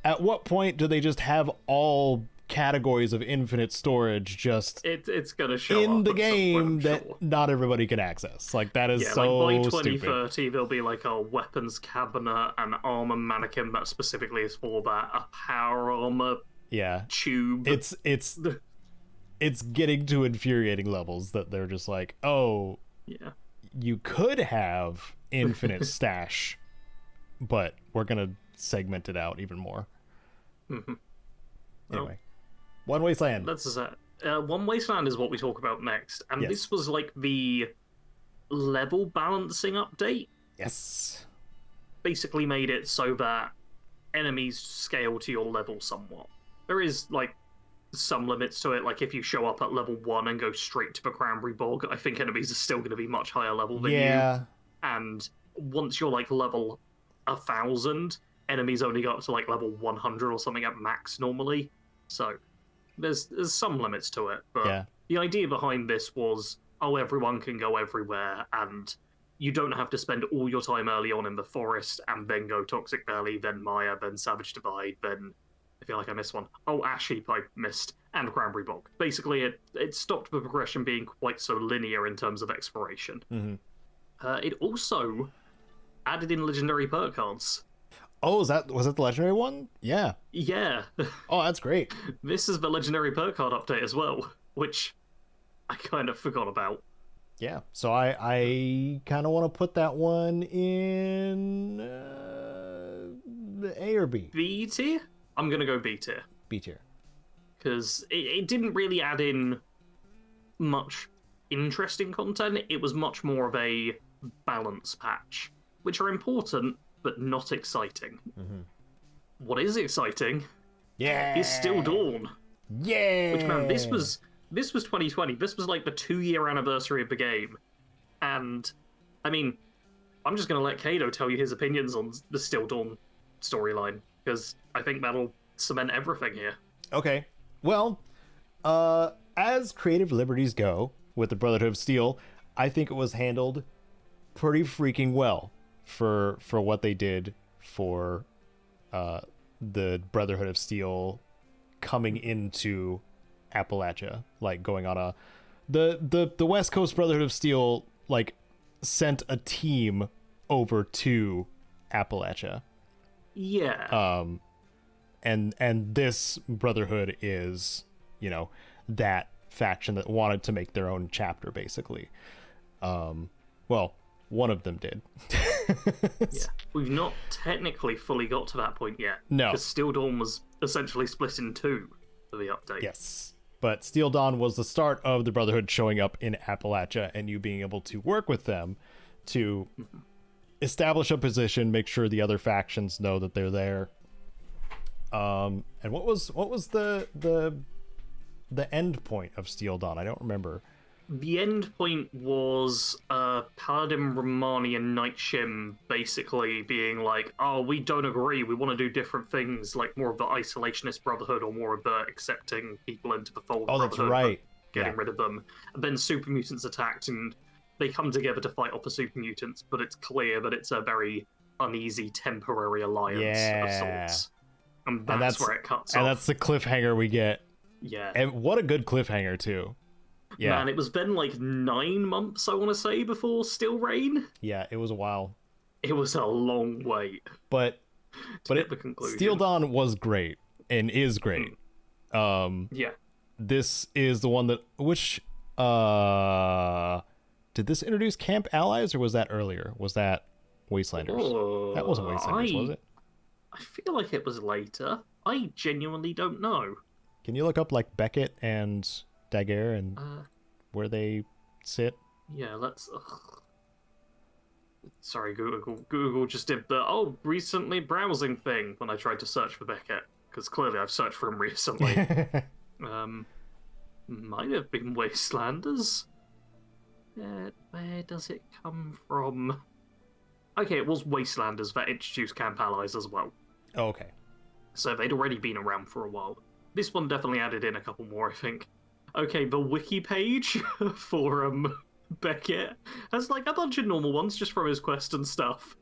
at what point do they just have all categories of infinite storage just it's gonna show in up the at some game point, I'm that sure. not everybody can access? Like, that is so like by stupid. 2030 there'll be like a weapons cabinet, an armor mannequin that specifically is for that, a power armor tube. It's getting to infuriating levels that they're just like, oh, yeah, you could have infinite stash, but we're gonna segment it out even more. Anyway, One Wasteland. That's One Wasteland is what we talk about next, and this was like the level balancing update. Yes. Basically made it so that enemies scale to your level somewhat. There is like some limits to it, like if you show up at level 1 and go straight to the Cranberry Bog, I think enemies are still going to be much higher level than you. And once you're like level 1,000, enemies only go up to like level 100 or something at max normally. So there's some limits to it, but the idea behind this was, everyone can go everywhere, and you don't have to spend all your time early on in the forest and then go Toxic Valley, then Maya, then Savage Divide, then I feel like I missed one. Ash Heap I missed, and Cranberry Bog. Basically, it stopped the progression being quite so linear in terms of exploration. It also added in legendary perk cards. Oh, was that the legendary one? Yeah. Yeah. Oh, that's great. This is the legendary perk card update as well, which I kind of forgot about. Yeah. So I kind of want to put that one in the A or B. B tier? I'm going to go B tier. B tier. Because it didn't really add in much interesting content. It was much more of a balance patch, which are important, but not exciting. What is exciting is Still Dawn. Yeah. Which, man, this was 2020. This was like the 2-year anniversary of the game. And, I mean, I'm just going to let Caedo tell you his opinions on the Still Dawn storyline, because I think that'll cement everything here. Okay. Well, as creative liberties go with the Brotherhood of Steel, I think it was handled pretty freaking well for what they did for the Brotherhood of Steel coming into Appalachia, like going on the West Coast Brotherhood of Steel like sent a team over to Appalachia. Yeah. And this Brotherhood is, that faction that wanted to make their own chapter, basically. Well, one of them did. Yeah. We've not technically fully got to that point yet. No. Because Still Dawn was essentially split in two for the update. Yes. But Steel Dawn was the start of the Brotherhood showing up in Appalachia and you being able to work with them to establish a position, make sure the other factions know that they're there. And what was the end point of Steel Dawn? I don't remember. The end point was Paladin, Romani, and Night Shim basically being like, we don't agree, we want to do different things, like more of the isolationist Brotherhood or more of the accepting people into the fold. Oh, that's right. Getting rid of them. And then Super Mutants attacked, and they come together to fight off the Super Mutants, but it's clear that it's a very uneasy temporary alliance of sorts. And that's where it cuts off. And that's the cliffhanger we get. Yeah. And what a good cliffhanger, too. Yeah. Man, it was then like 9 months, I want to say, before Still Rain. Yeah, it was a while. It was a long wait. But the conclusion. Steel Dawn was great and is great. Yeah. This is the one that did this introduce Camp Allies or was that earlier? Was that Wastelanders? That wasn't Wastelanders, was it? I feel like it was later. I genuinely don't know. Can you look up like Beckett and Daguerre and where they sit? Yeah, let's... Sorry, Google just did the, recently browsing thing when I tried to search for Beckett, because clearly I've searched for him recently. Might have been Wastelanders? Where does it come from? Okay, it was Wastelanders that introduced Camp Allies as well. Oh, okay. So they'd already been around for a while. This one definitely added in a couple more, I think. Okay, the wiki page for Beckett has like a bunch of normal ones just from his quest and stuff.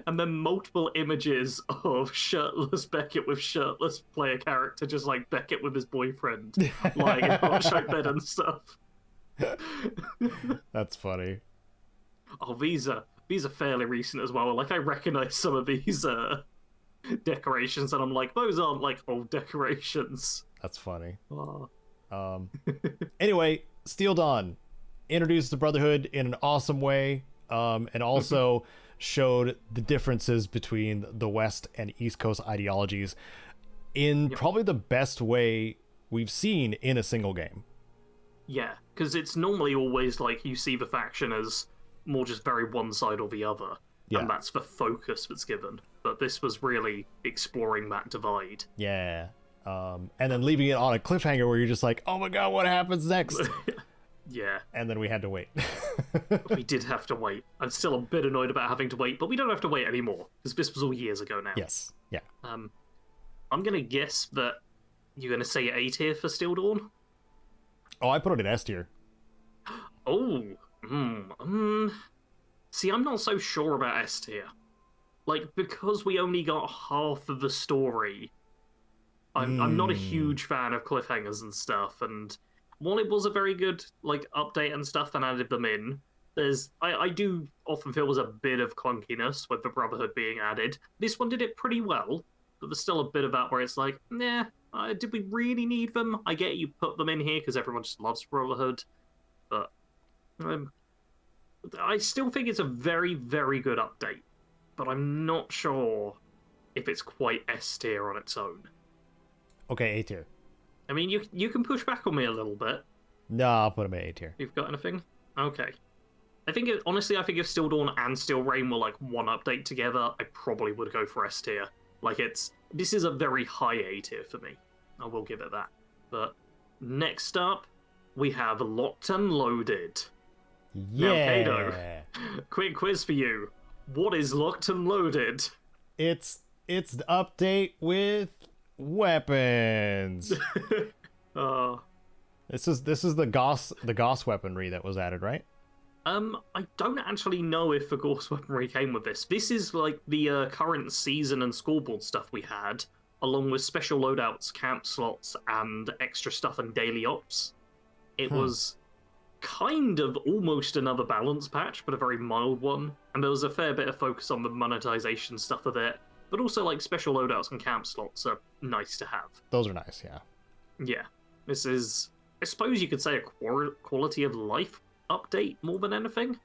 And then multiple images of shirtless Beckett with shirtless player character, just like Beckett with his boyfriend, lying in a hot shot bed and stuff. That's funny. Oh, these are fairly recent as well. Like, I recognize some of these decorations, and I'm like, those aren't like old decorations. That's funny. Oh. Anyway, Steel Dawn introduced the Brotherhood in an awesome way, and also showed the differences between the West and East Coast ideologies in probably the best way we've seen in a single game. Yeah, because it's normally always like you see the faction as more just very one side or the other, and that's the focus that's given. But this was really exploring that divide. Yeah. And then leaving it on a cliffhanger where you're just like, oh my god, what happens next? Yeah. And then we had to wait. We did have to wait. I'm still a bit annoyed about having to wait, but we don't have to wait anymore, because this was all years ago now. Yes. Yeah. I'm going to guess that you're going to say A tier for Steel Dawn? Oh, I put it in S tier. Oh. See, I'm not so sure about S tier. Like, because we only got half of the story, I'm not a huge fan of cliffhangers and stuff, and while it was a very good like update and stuff and added them in, I do often feel there's a bit of clunkiness with the Brotherhood being added. This one did it pretty well, but there's still a bit of that where it's like, nah, did we really need them? I get you put them in here because everyone just loves Brotherhood, but I still think it's a very, very good update, but I'm not sure if it's quite S tier on its own. Okay, A tier. I mean, you can push back on me a little bit. No, I'll put him at A tier. You've got anything? Okay. I think, honestly, I think if Steel Dawn and Steel Rain were like one update together, I probably would go for S tier. Like, this is a very high A tier for me. I will give it that. But next up, we have Locked and Loaded. Yeah. Now, Caedo, quick quiz for you. What is Locked and Loaded? It's the update with weapons. This is the Gauss weaponry that was added, right? I don't actually know if the Gauss weaponry came with this. This is like the current season and scoreboard stuff we had, along with special loadouts, camp slots, and extra stuff and daily ops. It was kind of almost another balance patch, but a very mild one, and there was a fair bit of focus on the monetization stuff of it. But also, like, special loadouts and camp slots are nice to have. Those are nice, yeah. Yeah. This is, I suppose you could say, a quality of life update more than anything.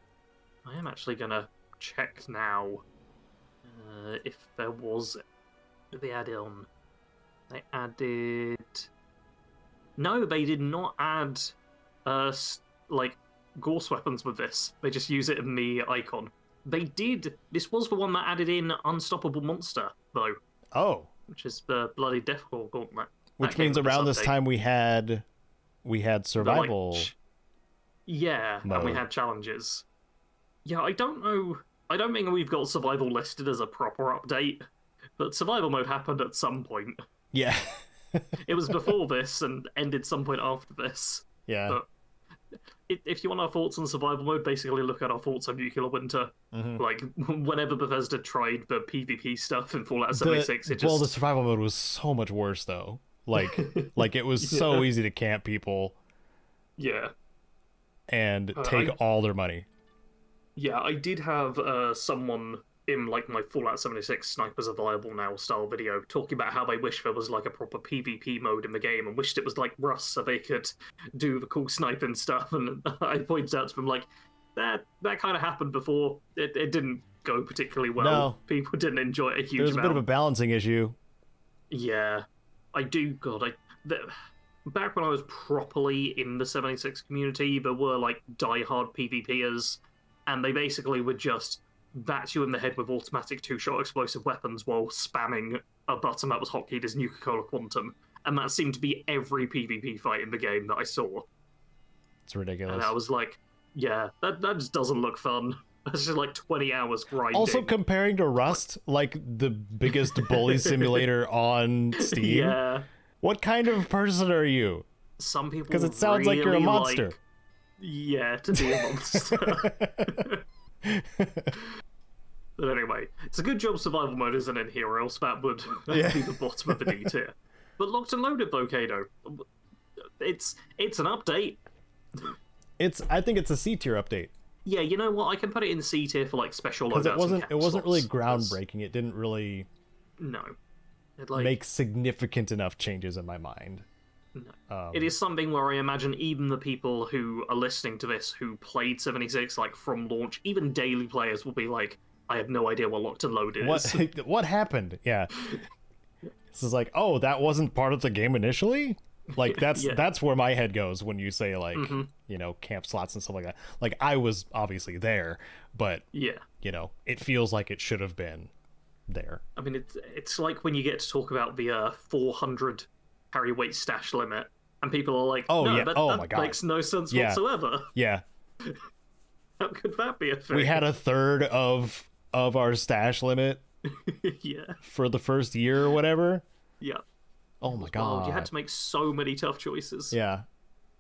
I am actually going to check now if there was... Did they add on? They added... No, they did not add, like, Gauss weapons with this. They just use it in the icon. They did. This was the one that added in Unstoppable Monster, though. Oh. Which is the bloody Deathcore Gauntlet. Which means around this time we had survival. Yeah, mode. And we had challenges. Yeah, I don't know. I don't think we've got survival listed as a proper update, but survival mode happened at some point. Yeah. It was before this and ended some point after this. Yeah. But if you want our thoughts on survival mode, basically look at our thoughts on Nuclear Winter. Like, whenever Bethesda tried the PvP stuff in Fallout 76, well, the survival mode was so much worse, though. Like it was so easy to camp people. Yeah. And take all their money. Yeah, I did have someone in, like, my Fallout 76 Snipers Are Viable Now style video talking about how they wish there was, like, a proper PvP mode in the game and wished it was like Rust so they could do the cool sniping stuff. And I pointed out to them, like, that kind of happened before. It didn't go particularly well. No. People didn't enjoy it a huge amount. There's a bit of a balancing issue. Yeah. I do, God, back when I was properly in the 76 community, there were like diehard PvPers, and they basically would just bat you in the head with automatic two-shot explosive weapons while spamming a button that was hotkeyed as Nuka-Cola Quantum. And that seemed to be every PvP fight in the game that I saw. It's ridiculous. And I was like, yeah, that just doesn't look fun. That's just like 20 hours grinding. Also, comparing to Rust, like the biggest bully simulator on Steam, yeah. What kind of person are you? Some people Because it sounds like you're a monster. Like, yeah, to be a monster. But anyway, it's a good job survival mode isn't in here, or else that would be the bottom of the D tier. But Locked and Loaded, though, Caedo, it's an update. I think it's a C tier update. Yeah, you know what? I can put it in C tier for like special loadouts. Because it wasn't really groundbreaking. It didn't really make significant enough changes in my mind. No. It is something where I imagine even the people who are listening to this who played 76 like from launch, even daily players will be like, I have no idea what Locked and Loaded is. What happened? Yeah. This is like, oh, that wasn't part of the game initially? Like, that's where my head goes when you say, like, camp slots and stuff like that. Like, I was obviously there, but, it feels like it should have been there. I mean, it's like when you get to talk about the 400 carry weight stash limit, and people are like, that makes no sense whatsoever. Yeah. How could that be a thing? We had a third of our stash limit for the first year or whatever. Yeah. Oh my god. You had to make so many tough choices. Yeah.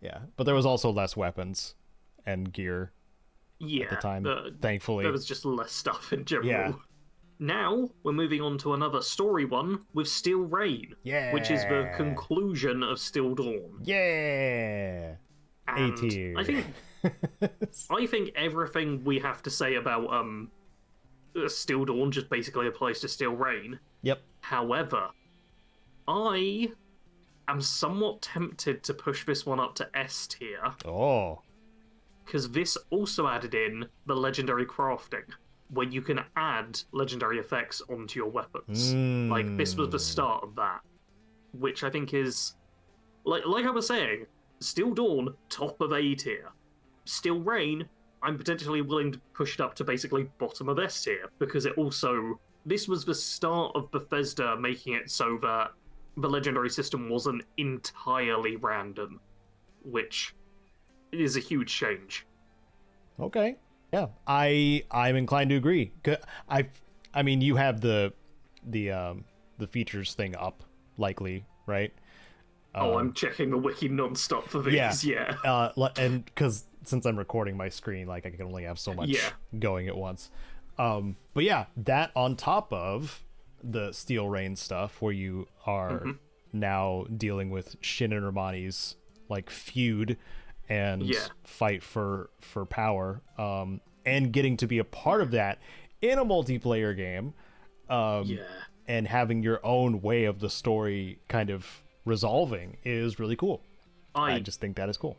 Yeah. But there was also less weapons and gear at the time, thankfully. There was just less stuff in general. Yeah. Now, we're moving on to another story one with Steel Rain. Yeah. Which is the conclusion of Still Dawn. Yeah. And A-tier. I think everything we have to say about Still Dawn just basically applies to Steel Rain. Yep. However, I am somewhat tempted to push this one up to S tier. Oh. Because this also added in the legendary crafting, where you can add legendary effects onto your weapons. Like, this was the start of that. Which I think is... Like I was saying, Still Dawn, top of A tier. Still Rain, I'm potentially willing to push it up to basically bottom of S tier, because it also... This was the start of Bethesda making it so that the legendary system wasn't entirely random, which is a huge change. Okay. Yeah, I'm inclined to agree. I mean, you have the features thing up, likely, right? I'm checking the wiki nonstop for these. Yeah. And because since I'm recording my screen, like I can only have so much going at once. But yeah, that on top of the Steel Rain stuff, where you are now dealing with Shin and Romani's like feud and fight for power, and getting to be a part of that in a multiplayer game, and having your own way of the story kind of resolving is really cool. I just think that is cool.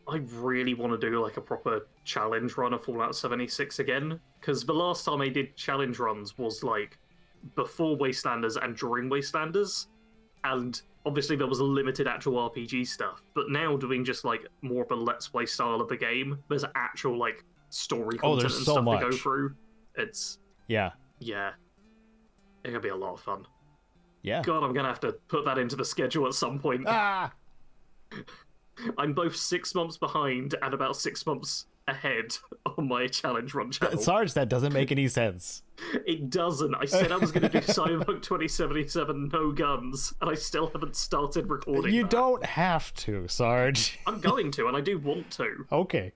I really want to do like a proper challenge run of Fallout 76 again, because the last time I did challenge runs was like before Wastelanders and during Wastelanders, and obviously there was a limited actual RPG stuff, but now doing just like more of a Let's Play style of the game, there's actual like story content and stuff to go through. It's it could be a lot of fun. Yeah. God, I'm gonna have to put that into the schedule at some point. I'm both 6 months behind and about 6 months ahead on my challenge run channel. Sarge, that doesn't make any sense. It doesn't. I said I was going to do Cyberpunk 2077 no guns, and I still haven't started recording You don't have to, Sarge. I'm going to, and I do want to. Okay.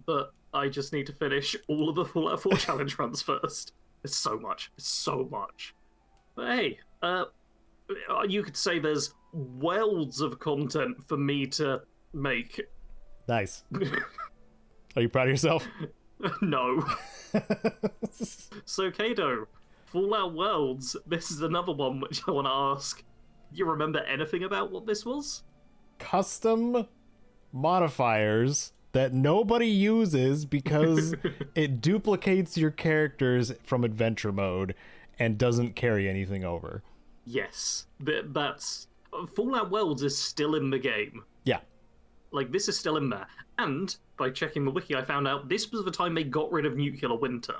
But I just need to finish all of the Fallout 4 challenge runs first. It's so much. It's so much. But hey, you could say there's welds of content for me to make. Nice. Are you proud of yourself? No. So, Caedo, Fallout Worlds, this is another one which I want to ask. You remember anything about what this was? Custom modifiers that nobody uses because it duplicates your characters from adventure mode and doesn't carry anything over. Yes. That's... Fallout Worlds is still in the game. Yeah. Like, this is still in there. And, by checking the wiki, I found out this was the time they got rid of Nuclear Winter.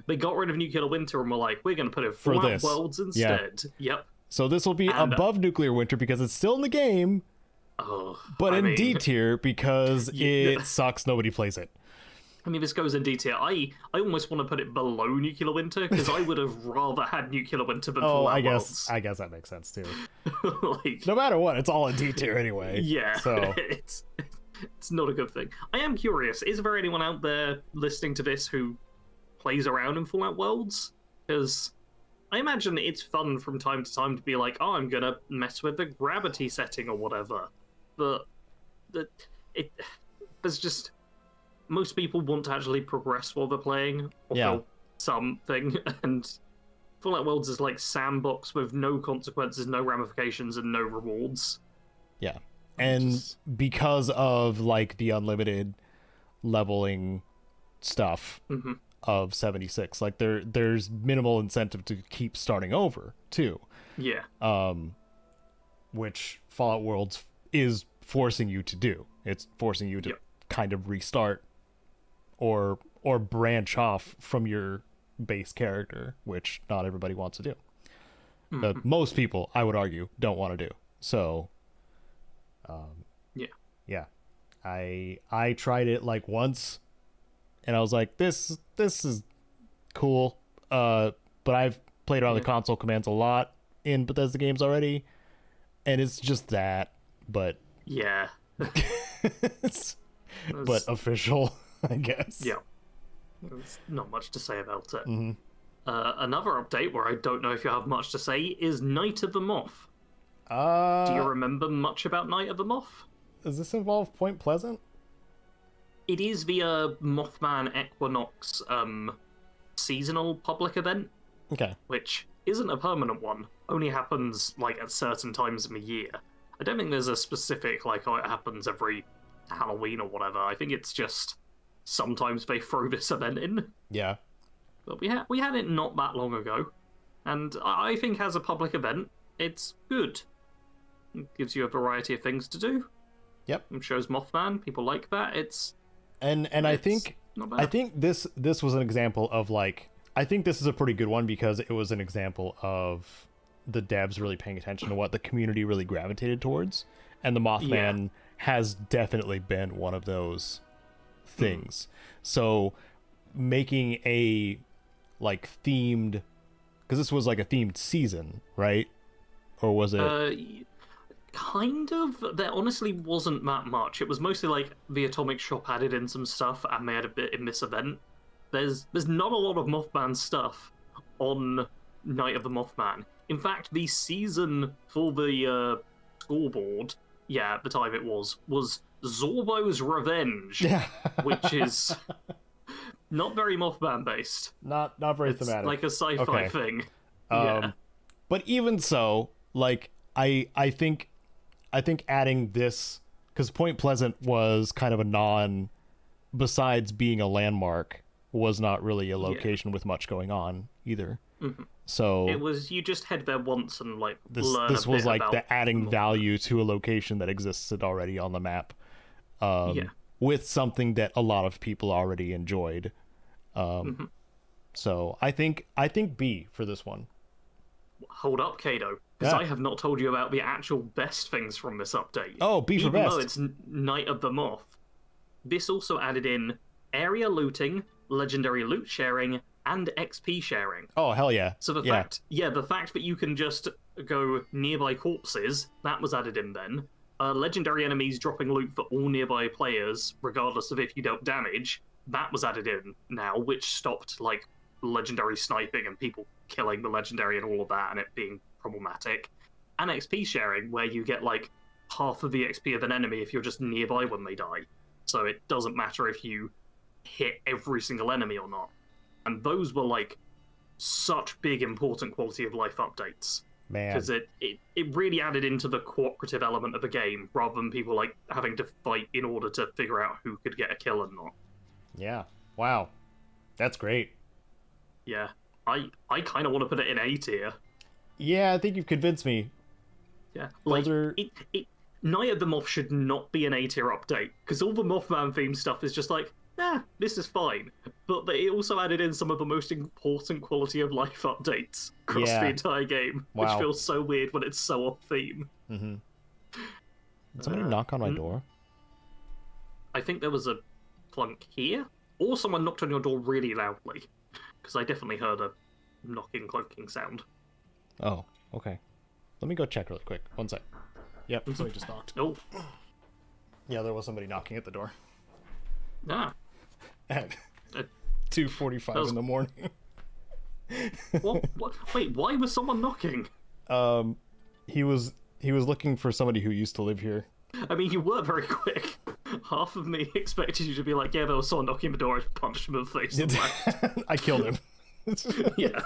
They got rid of Nuclear Winter and were like, we're going to put in Fallout Worlds instead. Yeah. Yep. So this will be above Nuclear Winter because it's still in the game, but in D tier because it sucks. Nobody plays it. I mean, this goes in D tier. I almost want to put it below Nuclear Winter because I would have rather had Nuclear Winter than Fallout Worlds. I guess that makes sense too. Like, no matter what, it's all in D tier anyway. Yeah. So it's not a good thing. I am curious. Is there anyone out there listening to this who plays around in Fallout Worlds? Because I imagine it's fun from time to time to be like, oh, I'm gonna mess with the gravity setting or whatever. But there's just, most people want to actually progress while they're playing or feel something, and Fallout Worlds is like sandbox with no consequences, no ramifications, and no rewards. Yeah, and because of like the unlimited leveling stuff. Of 76, like there's minimal incentive to keep starting over too. Yeah. Which Fallout Worlds is forcing you to do. It's forcing you to kind of restart or branch off from your base character, which not everybody wants to do. But most people, I would argue, don't want to do. So yeah. I tried it like once. And I was like, this is cool. But I've played around the console commands a lot in Bethesda games already. And it's just that, but... Yeah. but official, I guess. Yeah. There's not much to say about it. Another update where I don't know if you have much to say is Night of the Moth. Do you remember much about Night of the Moth? Does this involve Point Pleasant? It is the Mothman Equinox seasonal public event. Okay. Which isn't a permanent one. Only happens, like, at certain times in the year. I don't think there's a specific, like, oh, it happens every Halloween or whatever. I think it's just sometimes they throw this event in. Yeah. But we had it not that long ago. And I think as a public event, it's good. It gives you a variety of things to do. Yep. It shows Mothman. People like that. And I think this was an example of, like, I think this is a pretty good one because it was an example of the devs really paying attention to what the community really gravitated towards, and the Mothman has definitely been one of those things. So making a like themed, because this was like a themed season, right? Or was it? Kind of. There honestly wasn't that much. It was mostly like the Atomic Shop added in some stuff and they had a bit in this event. There's not a lot of Mothman stuff on Night of the Mothman. In fact, the season for the scoreboard, at the time it was Zorbo's Revenge, which is not very Mothman based. Not very thematic. It's like a sci-fi thing. But even so, like I think adding this, because Point Pleasant was kind of a non, besides being a landmark, was not really a location with much going on either. So it was, you just head there once and like learn this was like the adding value to a location that existed already on the map, with something that a lot of people already enjoyed. So I think B for this one. Hold up, Caedo, because I have not told you about the actual best things from this update. Oh, B for best. Even though it's Night of the Moth, this also added in area looting, legendary loot sharing, and XP sharing. Oh, hell yeah. So the fact that you can just go nearby corpses, that was added in then. Legendary enemies dropping loot for all nearby players, regardless of if you dealt damage, that was added in now, which stopped, like, legendary sniping and people killing the legendary and all of that, and it being problematic. And XP sharing, where you get, like, half of the XP of an enemy if you're just nearby when they die. So it doesn't matter if you hit every single enemy or not. And those were, like, such big, important quality of life updates. Man. Because it really added into the cooperative element of the game, rather than people, like, having to fight in order to figure out who could get a kill and not. Yeah. Wow. That's great. Yeah. I kind of want to put it in A tier. Yeah, I think you've convinced me. Yeah, like, Those are... Night of the Moth should not be an A-tier update, because all the Mothman theme stuff is just like, this is fine. But it also added in some of the most important quality of life updates across the entire game, which feels so weird when it's so off theme. Mm-hmm. Did somebody knock on my door? I think there was a clunk here, or someone knocked on your door really loudly, because I definitely heard a knocking, clunking sound. Oh, okay. Let me go check really quick. One sec. Yep, somebody just knocked. Oh. Yeah, there was somebody knocking at the door. Ah. At 2:45 in the morning. What? Wait, why was someone knocking? He was looking for somebody who used to live here. I mean, you were very quick. Half of me expected you to be like, yeah, there was someone knocking the door, I punched him in the face and left. I killed him. Yeah.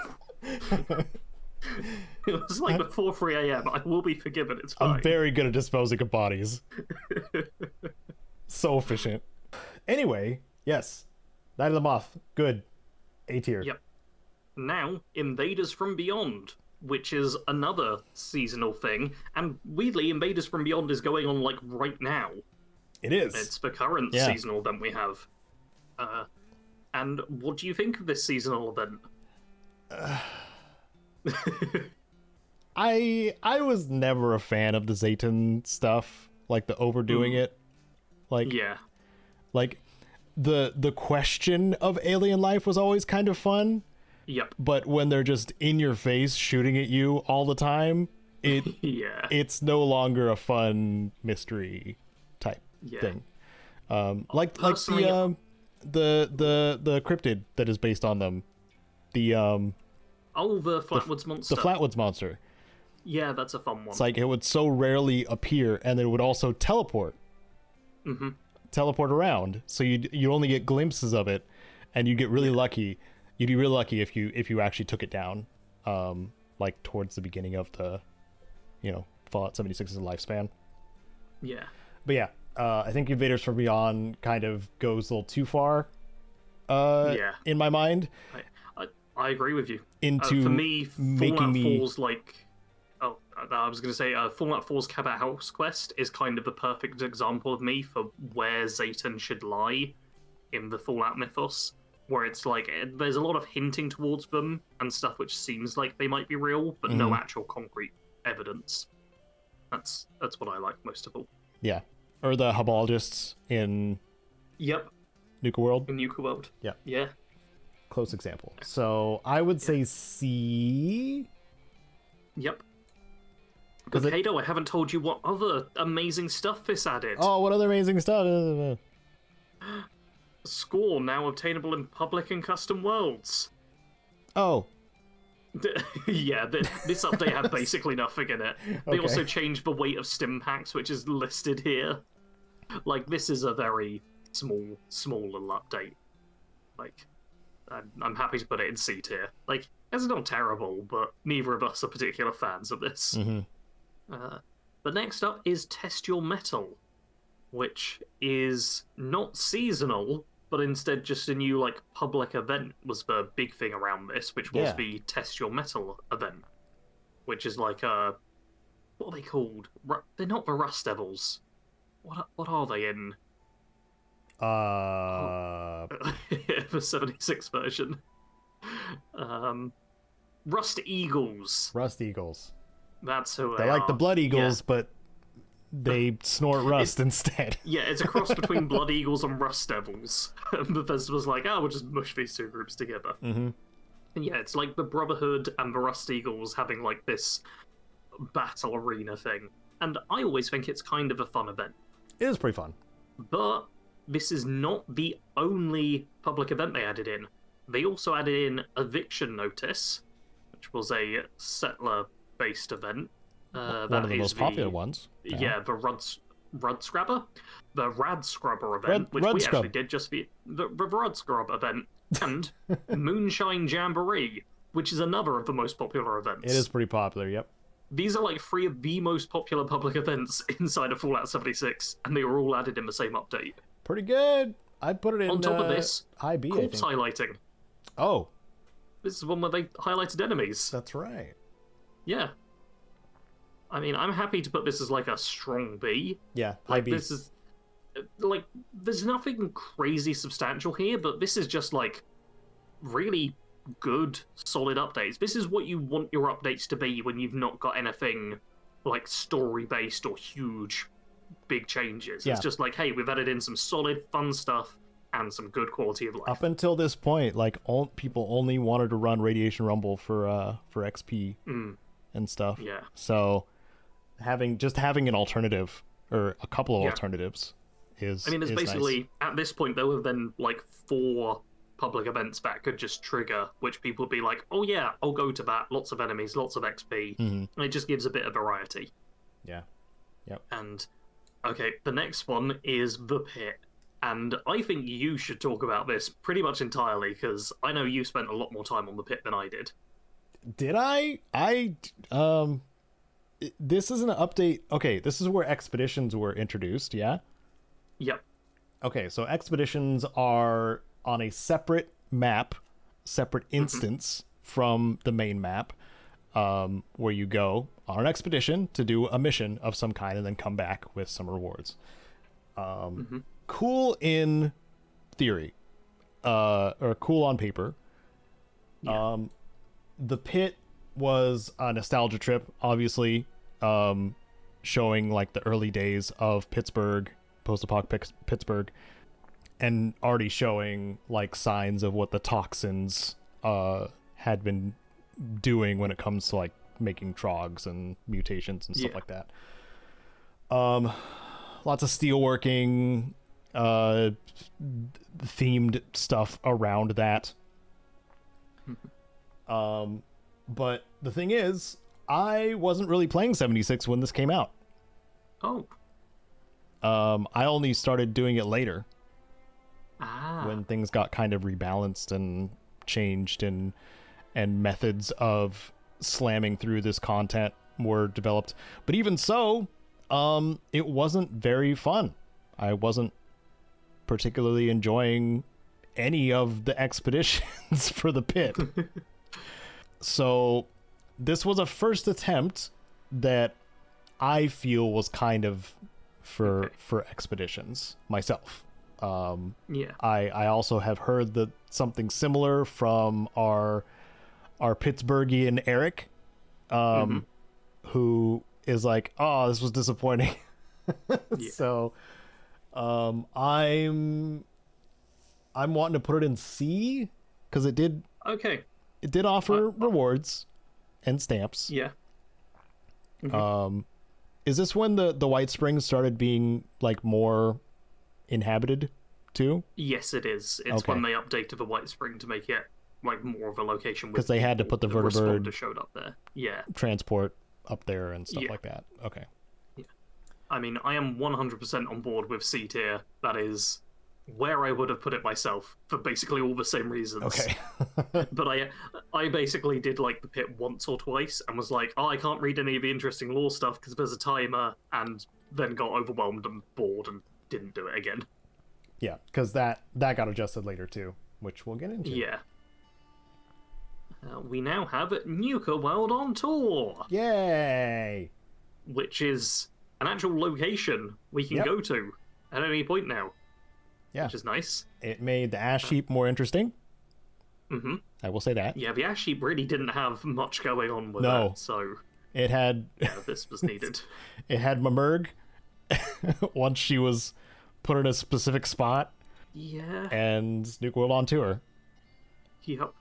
It was like before 3 a.m. I will be forgiven, it's fine. I'm very good at disposing of bodies. So efficient. Anyway, yes. Night of the Moth. Good. A tier. Yep. Now, Invaders from Beyond, which is another seasonal thing, and weirdly, Invaders from Beyond is going on, like, right now. It is. It's the current seasonal event we have. And what do you think of this seasonal event? I was never a fan of the Zayton stuff, like the overdoing it. Like, yeah. Like, the question of alien life was always kind of fun. Yep. But when they're just in your face shooting at you all the time, it's no longer a fun mystery type thing. Like the cryptid that is based on them. The Flatwoods monster. The Flatwoods monster. Yeah, that's a fun one. It's like it would so rarely appear, and it would also teleport. Mm-hmm. Teleport around, so you only get glimpses of it, and you get really lucky. You'd be really lucky if you actually took it down, like towards the beginning of the, Fallout 76's lifespan. Yeah. But yeah, I think Invaders from Beyond kind of goes a little too far. In my mind. I agree with you. Into for me, making Fallout me 4's like, I was going to say, Fallout 4's Cabot House quest is kind of the perfect example of me for where Zayton should lie in the Fallout mythos, where it's like there's a lot of hinting towards them and stuff which seems like they might be real, but no actual concrete evidence. That's what I like most of all. Yeah, or the Hubologists in. Yep. Nuka World. In Nuka World. Yeah. Yeah. Close example. So I would say C. Yep. But Caedo, I haven't told you what other amazing stuff this added. Oh, what other amazing stuff? Score now obtainable in public and custom worlds. Oh. Yeah, this update had basically nothing in it. They also changed the weight of stim packs, which is listed here. Like, this is a very small little update. Like, I'm happy to put it in C tier. Like, it's not terrible, but neither of us are particular fans of this. Mm-hmm. But next up is Test Your Metal, which is not seasonal, but instead just a new, like, public event was the big thing around this, which was the Test Your Metal event, which is like what are they called? They're not the Rust Devils. What are they in? The 76 version. Rust Eagles. Rust Eagles. That's who they are. Like the Blood Eagles, but they snort rust instead. Yeah, it's a cross between Blood Eagles and Rust Devils. And Bethesda was like, we'll just mush these two groups together. Mm-hmm. And yeah, it's like the Brotherhood and the Rust Eagles having like this battle arena thing. And I always think it's kind of a fun event. It is pretty fun. But this is not the only public event they added in. They also added in Eviction Notice, which was a settler-based event. One of the most popular ones. Yeah, the Rudscrabber? The Radscrubber event, which we actually did just the Rudscrub event, and Moonshine Jamboree, which is another of the most popular events. It is pretty popular, yep. These are like 3 of the most popular public events inside of Fallout 76, and they were all added in the same update. Pretty good. I put it in on top of this, high B, corpse highlighting. Oh. This is one where they highlighted enemies. That's right. Yeah. I mean, I'm happy to put this as like a strong B. Yeah, high Like B. this is like there's nothing crazy substantial here, but this is just like really good, solid updates. This is what you want your updates to be when you've not got anything like story based or huge big changes. Yeah. It's just like, hey, we've added in some solid, fun stuff and some good quality of life. Up until this point, like people only wanted to run Radiation Rumble for XP and stuff. Yeah. So having an alternative or a couple of alternatives is. I mean, there's basically nice. At this point there have been like 4 public events that could just trigger, which people would be like, oh yeah, I'll go to that. Lots of enemies, lots of XP, and it just gives a bit of variety. Yeah. Yep. And okay, the next one is the Pit. And I think you should talk about this pretty much entirely, because I know you spent a lot more time on the Pit than I did. Did I? This is an update. Okay, this is where expeditions were introduced, yeah? Yep. Okay, so expeditions are on a separate map, separate instance from the main map, where you go on an expedition to do a mission of some kind and then come back with some rewards. Cool in theory, or cool on paper. Yeah. The Pit was a nostalgia trip, obviously, showing like the early days of Pittsburgh, post-apocalyptic Pittsburgh, and already showing like signs of what the toxins had been doing when it comes to like making trogs and mutations and stuff like that. Lots of steelworking, themed stuff around that. But the thing is, I wasn't really playing 76 when this came out. Oh. I only started doing it later. Ah. When things got kind of rebalanced and changed, and methods of slamming through this content were developed. But even so, it wasn't very fun. I wasn't particularly enjoying any of the expeditions for the Pit. So this was a first attempt that I feel was kind of for expeditions myself. I also have heard that something similar from our Pittsburghian Eric, who is like, oh, this was disappointing. So I'm wanting to put it in C, because it did offer rewards and stamps. Yeah. Is this when the White Springs started being like more inhabited too? Yes, it is. It's when they updated the White Spring to make it like more of a location, because they had to put the vertibird showed up there. Yeah. Transport up there and stuff like that. Okay. Yeah. I mean, I am 100% on board with C tier. That is where I would have put it myself for basically all the same reasons. Okay. But I basically did like the Pit once or twice and was like, oh, I can't read any of the interesting lore stuff because there's a timer, and then got overwhelmed and bored and didn't do it again. Yeah, because that got adjusted later too, which we'll get into. Yeah. We now have Nuka World on Tour. Yay! Which is an actual location we can go to at any point now. Yeah. Which is nice. It made the ash heap more interesting. I will say that. Yeah, the ash heap really didn't have much going on with that, so it had this was needed. It had Mamerg once she was put in a specific spot. Yeah. And Nuke World on Tour. Yep.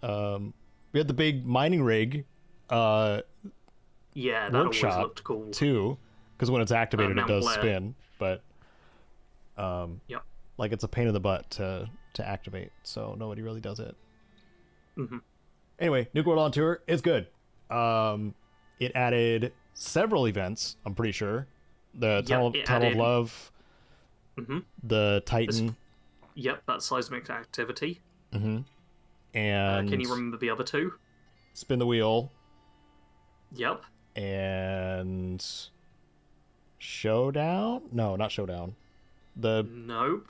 We had the big mining rig that workshop always looked cool too, because when it's activated it does Blair. spin, but like it's a pain in the butt to activate, so nobody really does it. Anyway, Nuke World on Tour is good. It added several events, I'm pretty sure. The Tunnel of Love, the Titan. That seismic activity. And can you remember the other two? Spin the Wheel. Yep. And Showdown? No, not Showdown. Nope.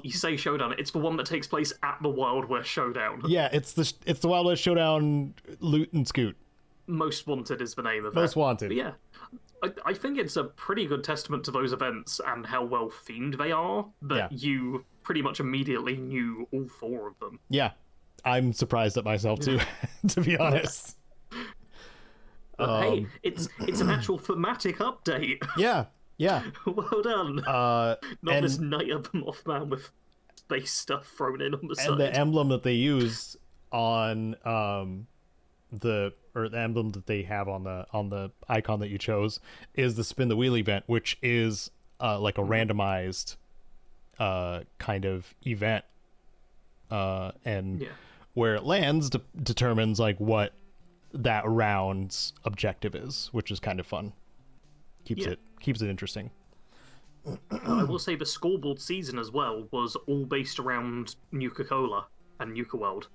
You say Showdown. It's the one that takes place at the Wild West Showdown. Yeah, it's the Wild West Showdown loot and scoot. Most Wanted is the name of it. Most Wanted. But yeah, I think it's a pretty good testament to those events and how well themed they are that you pretty much immediately knew all 4 of them. Yeah, I'm surprised at myself too, to be honest. But hey, it's an actual thematic update. Yeah. Well done. Not this Night of the Mothman with space stuff thrown in on the side. And the emblem that they use on the emblem that they have on the icon that you chose is the spin the wheel event, which is like a randomized kind of event, and where it lands determines like what that round's objective is, which is kind of fun. Keeps it interesting. I will say the scoreboard season as well was all based around Nuka-Cola and Nuka World.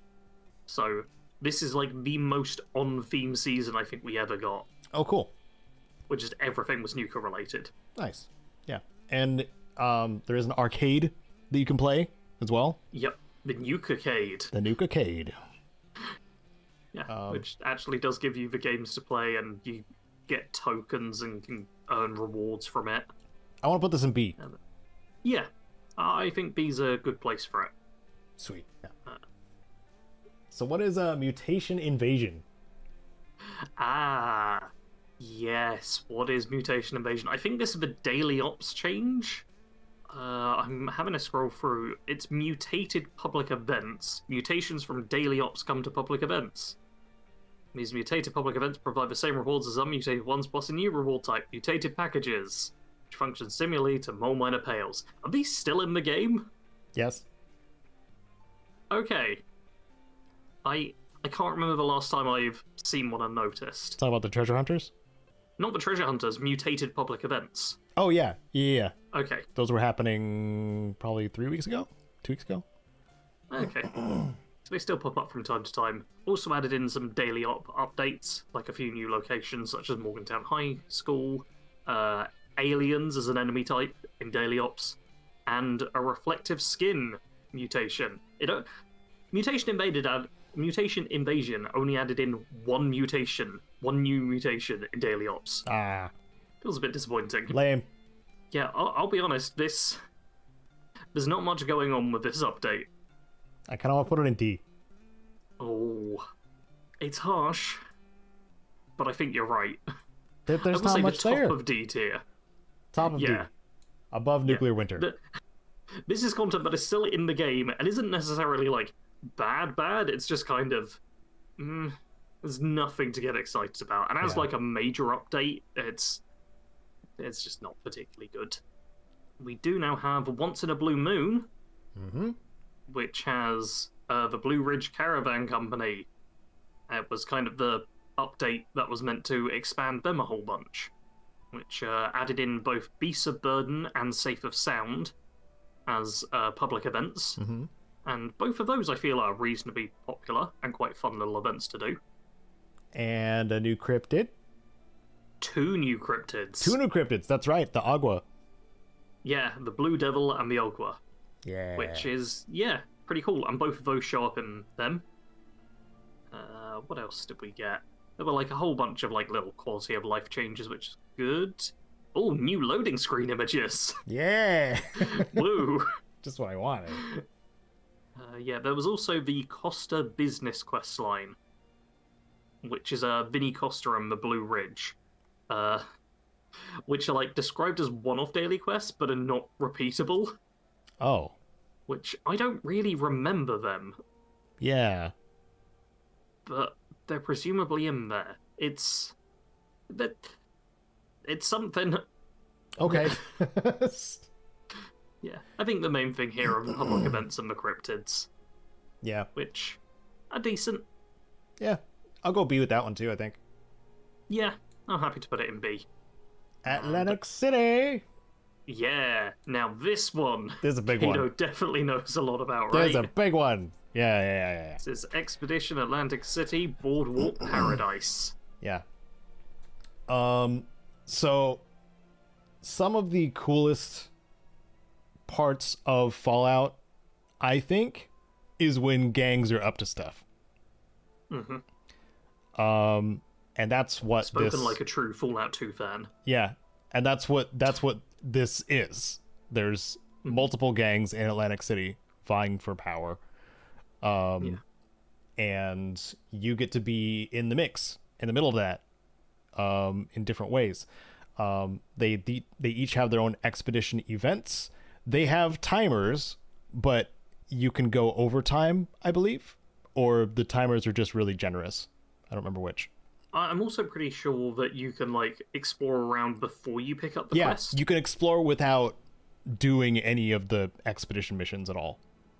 So this is like the most on-theme season I think we ever got. Oh, cool. Which is everything was Nuka related. Nice. Yeah. And there is an arcade that you can play as well. Yep. The Nuka-Cade. The Nuka-Cade. Yeah, which actually does give you the games to play, and you get tokens and can earn rewards from it. I want to put this in B. Yeah, I think B's a good place for it. Sweet. Yeah. So what is a mutation invasion? Yes. What is mutation invasion? I think this is the daily ops change. I'm having a scroll through. It's mutated public events. Mutations from daily ops come to public events. These mutated public events provide the same rewards as unmutated ones, plus a new reward type, mutated packages, which function similarly to mole miner pails. Are these still in the game? Yes. Okay. I can't remember the last time I've seen one unnoticed. Talk about the treasure hunters? Not the treasure hunters, mutated public events. Oh, yeah. Okay. Those were happening probably 3 weeks ago? 2 weeks ago? Okay. So they still pop up from time to time. Also added in some daily updates, like a few new locations such as Morgantown High School, aliens as an enemy type in daily ops, and a reflective skin mutation. Mutation Invasion only added in one new mutation in daily ops. Feels a bit disappointing. Lame. Yeah, I'll be honest, there's not much going on with this update. I kind of want to put it in D. Oh, it's harsh, but I think you're right. There's not much there. Top of D tier. Top of D. Above Nuclear Winter. This is content that is still in the game and isn't necessarily like bad. It's just kind of there's nothing to get excited about. And as like a major update, it's just not particularly good. We do now have Once in a Blue Moon, which has the Blue Ridge Caravan Company. It was kind of the update that was meant to expand them a whole bunch, which added in both Beasts of Burden and Safe of Sound as public events. And both of those I feel are reasonably popular and quite fun little events to do. And a new cryptid. 2 new cryptids. 2 new cryptids, that's right, the Agua. Yeah, the Blue Devil and the Agua. Yeah. Which is, pretty cool. And both of those show up in them. What else did we get? There were like a whole bunch of like little quality of life changes, which is good. Oh, new loading screen images. Yeah. Woo. Just what I wanted. There was also the Costa business quest line, which is Vinny Costa and the Blue Ridge, which are like described as one-off daily quests, but are not repeatable. Oh. Which I don't really remember them. Yeah. But they're presumably in there. It's something. Okay. Yeah, I think the main thing here are the public events and the cryptids. Yeah. Which are decent. Yeah. I'll go B with that one too, I think. Yeah, I'm happy to put it in B. Atlantic City! Yeah, now this one. There's a big one. Caedo definitely knows a lot about, right? There's a big one. Yeah. This is Expedition Atlantic City Boardwalk Paradise. Yeah. So some of the coolest parts of Fallout, I think, is when gangs are up to stuff. And that's what Spoken like a true Fallout 2 fan. Yeah, and that's what this is. There's multiple gangs in Atlantic City vying for power, and you get to be in the mix, in the middle of that, in different ways. They each have their own expedition events. They have timers, but you can go overtime, I believe, or the timers are just really generous. I don't remember which. I'm also pretty sure that you can like explore around before you pick up the quest. You can explore without doing any of the expedition missions at all.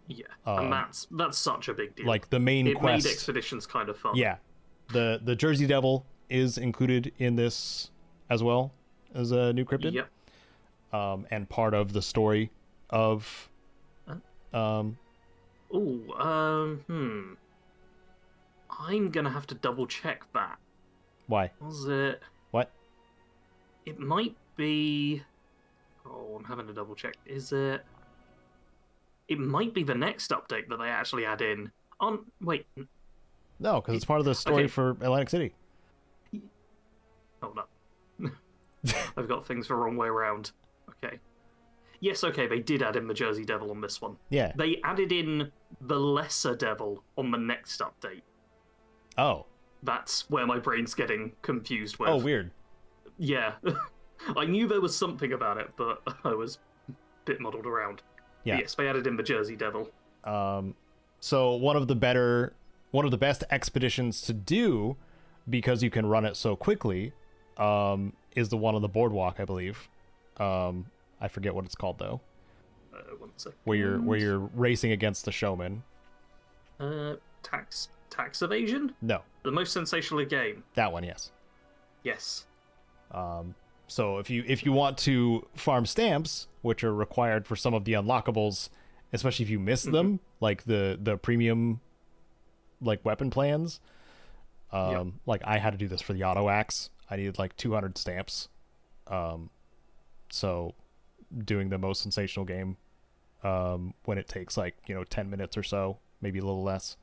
Yeah, and that's such a big deal. Like the main quest. It made expeditions kind of fun. Yeah, the Jersey Devil is included in this as well as a new cryptid. Yep. And part of the story of. I'm gonna have to double check that. Why? Was it? What? It might be. Oh, I'm having to double check. Is it? It might be the next update that they actually add in. Wait. No, because it's part of the story for Atlantic City. Hold up. I've got things the wrong way around. Okay. Yes, okay, they did add in the Jersey Devil on this one. Yeah. They added in the Lesser Devil on the next update. Oh. That's where my brain's getting confused with. Oh, weird. Yeah. I knew there was something about it, but I was a bit muddled around. Yeah. Yes, they added in the Jersey Devil. So one of the best expeditions to do, because you can run it so quickly, is the one on the boardwalk, I believe. I forget what it's called though. 1 second. Where you're racing against the showman. Tax evasion? No. The most sensational game. That one, yes. Yes. So if you want to farm stamps, which are required for some of the unlockables, especially if you miss them, like the premium like weapon plans, like I had to do this for the auto axe. I needed like 200 stamps. So doing the most sensational game, when it takes like 10 minutes or so, maybe a little less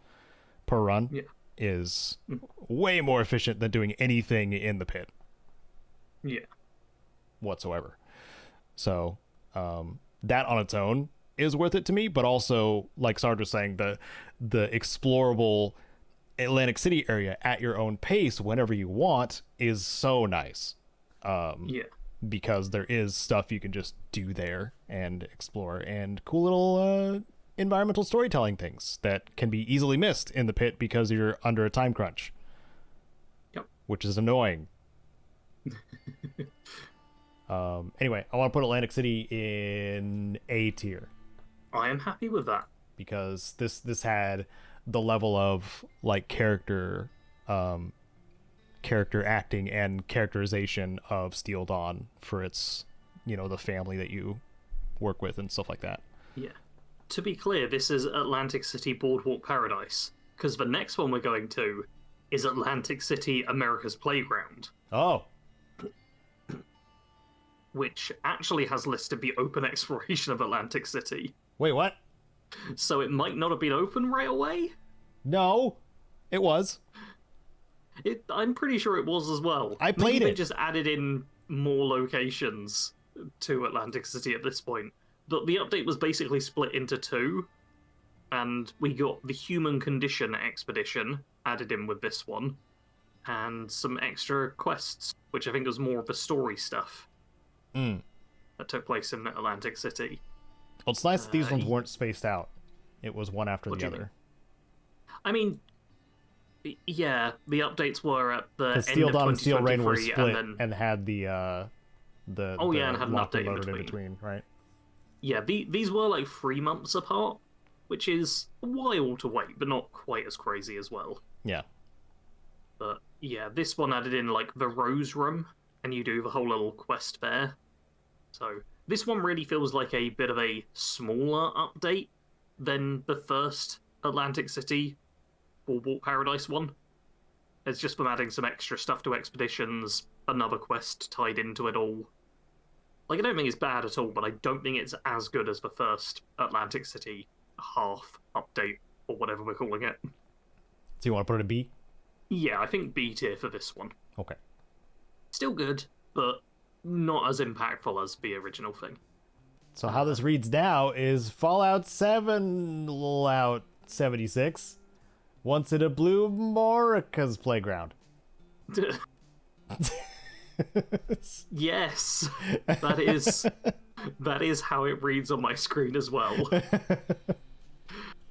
per run, is way more efficient than doing anything in the pit. Yeah. Whatsoever. So that on its own is worth it to me, but also, like Sarge was saying, the explorable Atlantic City area at your own pace whenever you want is so nice. Because there is stuff you can just do there and explore, and cool little environmental storytelling things that can be easily missed in the pit because you're under a time crunch. Yep. Which is annoying. Anyway, I want to put Atlantic City in A tier. I am happy with that. Because this had the level of like character acting and characterization of Steel Dawn for its, the family that you work with and stuff like that. Yeah. To be clear, this is Atlantic City Boardwalk Paradise, because the next one we're going to is Atlantic City America's Playground. Oh. Which actually has listed the open exploration of Atlantic City. Wait, what? So it might not have been open right away? No, it was. I'm pretty sure it was as well. I played Maybe it. They just added in more locations to Atlantic City at this point. The update was basically split into two, and we got the Human Condition expedition added in with this one, and some extra quests, which I think was more of the story stuff that took place in Atlantic City. Well, it's nice that these ones weren't spaced out. It was one after the other. I mean, yeah, the updates were at the end Steel of Dawn and Steel Rain were 2023, split and had the and had an update in between, right? Yeah, these were like 3 months apart, which is a while to wait, but not quite as crazy as well. Yeah. But yeah, this one added in like the Rose Room, and you do the whole little quest there. So this one really feels like a bit of a smaller update than the first Atlantic City Boardwalk Paradise one. It's just them adding some extra stuff to expeditions, another quest tied into it all. Like, I don't think it's bad at all, but I don't think it's as good as the first Atlantic City half update, or whatever we're calling it. So you want to put it in B? Yeah, I think B tier for this one. Okay. Still good, but not as impactful as the original thing. So how this reads now is Fallout 7 out 76. Once in a Blue Morica's playground. Yes, that is how it reads on my screen as well.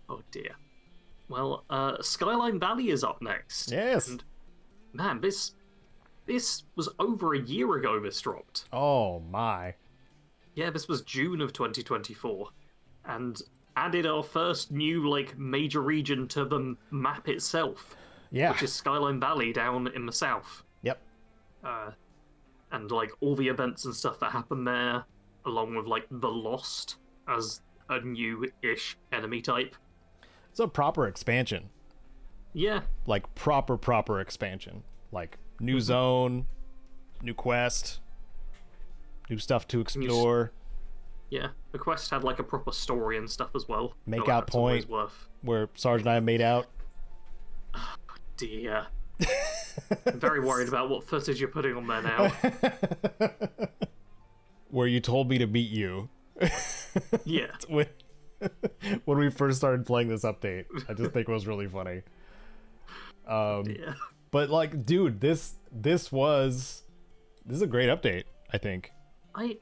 Oh dear. Well, Skyline Valley is up next. Yes. And, man, this was over a year ago this dropped. Oh my. Yeah, this was June of 2024. And added our first new, like, major region to the map itself. Yeah. Which is Skyline Valley down in the south. Yep. And, like, all the events and stuff that happen there, along with, like, the Lost as a new-ish enemy type. It's a proper expansion. Yeah. Like, proper expansion. Like, new zone, new quest, new stuff to explore. Yeah. The quest had, like, a proper story and stuff as well. Make out point, where Sarge and I made out. Oh, dear. I'm very worried about what footage you're putting on there now. Where you told me to meet you. Yeah. When we first started playing this update. I just think it was really funny. Yeah. But like, dude, this is a great update, I think. I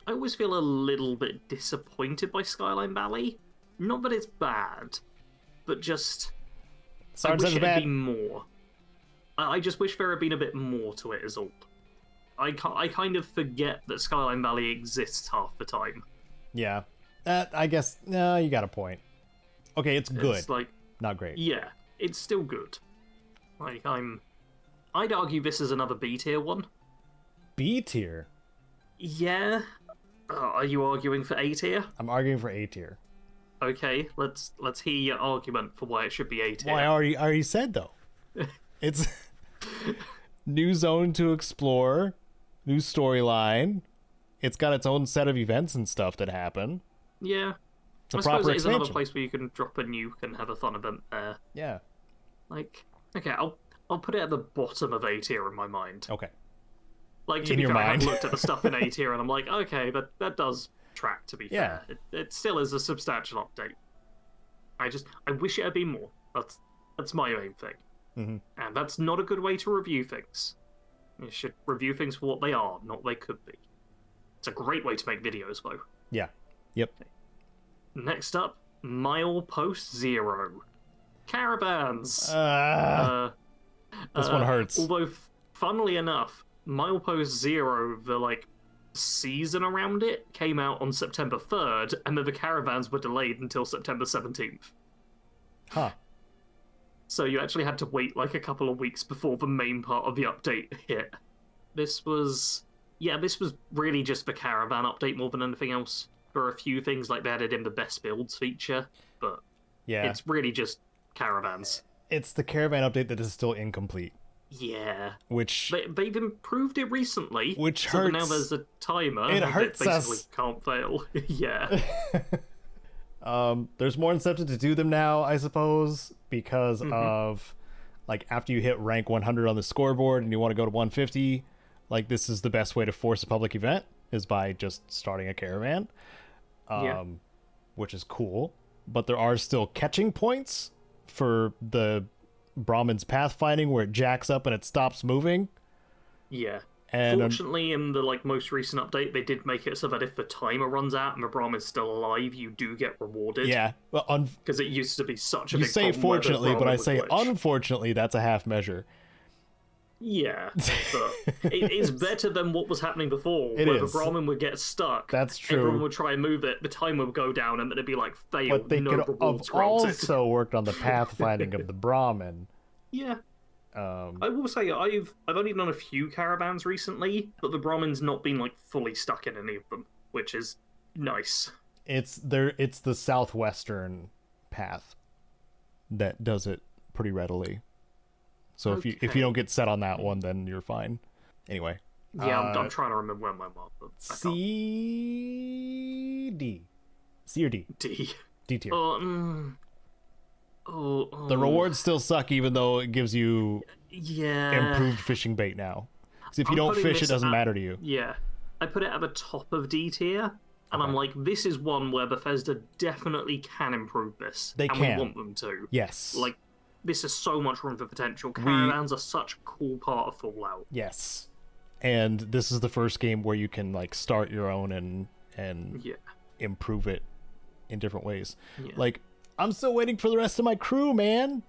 always feel a little bit disappointed by Skyline Valley. Not that it's bad, but just I wish it had been more. I just wish there had been a bit more to it, is all. I kind of forget that Skyline Valley exists half the time. Yeah. I guess, no, you got a point. Okay, it's good. It's like, not great. Yeah, it's still good. Like, I'd argue this is another B tier one. B tier? Yeah. Are you arguing for A tier? I'm arguing for A tier. Okay, let's hear your argument for why it should be A tier. Well, I already said, though. It's new zone to explore, new storyline. It's got its own set of events and stuff that happen. Yeah. It's I suppose it is another place where you can drop a nuke and have a fun event there. Yeah. Like, okay, I'll put it at the bottom of A tier in my mind. Okay. Like, to be fair, I've looked at the stuff in A tier and I'm like, okay, but that does track, to be fair. It still is a substantial update. I wish it had been more. That's my main thing. Mm-hmm. And that's not a good way to review things. You should review things for what they are, not what they could be. It's a great way to make videos, though. Yeah. Yep. Next up, Milepost Zero. Caravans! This one hurts. Although, funnily enough, Milepost Zero, the, like, season around it, came out on September 3rd, and then the caravans were delayed until September 17th. Huh. So you actually had to wait, like, a couple of weeks before the main part of the update hit. This was really just the caravan update more than anything else. There are a few things like they added in the best builds feature, but yeah, it's really just caravans. It's the caravan update that is still incomplete. Yeah. Which they've improved it recently. Which so hurts. Now there's a timer. It hurts basically us. Can't fail. Yeah. There's more incentive to do them now, I suppose, because of, like, after you hit rank 100 on the scoreboard and you want to go to 150, like, this is the best way to force a public event, is by just starting a caravan. Which is cool. But there are still catching points for the Brahmin's pathfinding where it jacks up and it stops moving. Yeah. And fortunately, in the most recent update, they did make it so that if the timer runs out and the Brahmin's still alive, you do get rewarded. Yeah, well, because it used to be such a big problem. You say fortunately, but I say unfortunately. That's a half measure. Yeah, but it is better than what was happening before, where the Brahmin would get stuck. That's true. Everyone would try and move it, the timer would go down, and then it'd be like, failed, but they no could rewards have granted. also worked on the pathfinding of the Brahmin. Yeah. I will say, I've only done a few caravans recently, but the Brahmin's not been, fully stuck in any of them, which is nice. It's the southwestern path that does it pretty readily. So if you don't get set on that one, then you're fine. Anyway. Yeah, I'm trying to remember where my mark was. C, D. C or D? D. D tier. The rewards still suck, even though it gives you yeah improved fishing bait now. Because if you I'm don't putting fish, it this doesn't at- matter to you. Yeah, I put it at the top of D tier, and I'm like, this is one where Bethesda definitely can improve this. They and can. we want them to. Yes. Like, this is so much room for potential. Caravans are such a cool part of Fallout. Yes. And this is the first game where you can like start your own and improve it in different ways. Yeah. Like, I'm still waiting for the rest of my crew, man.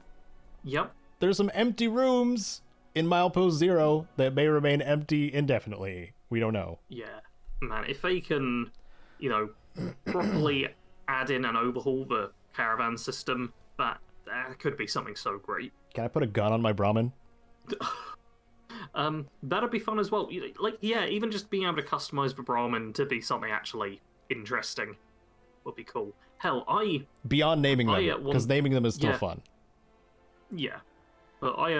Yep. There's some empty rooms in Milepost Zero that may remain empty indefinitely. We don't know. Yeah. Man, if they can, properly add in and overhaul the caravan system, that could be something so great. Can I put a gun on my Brahmin? That'd be fun as well. Like, yeah, even just being able to customize the Brahmin to be something actually interesting would be cool. Hell, Beyond naming them, because naming them is still fun. Yeah, but I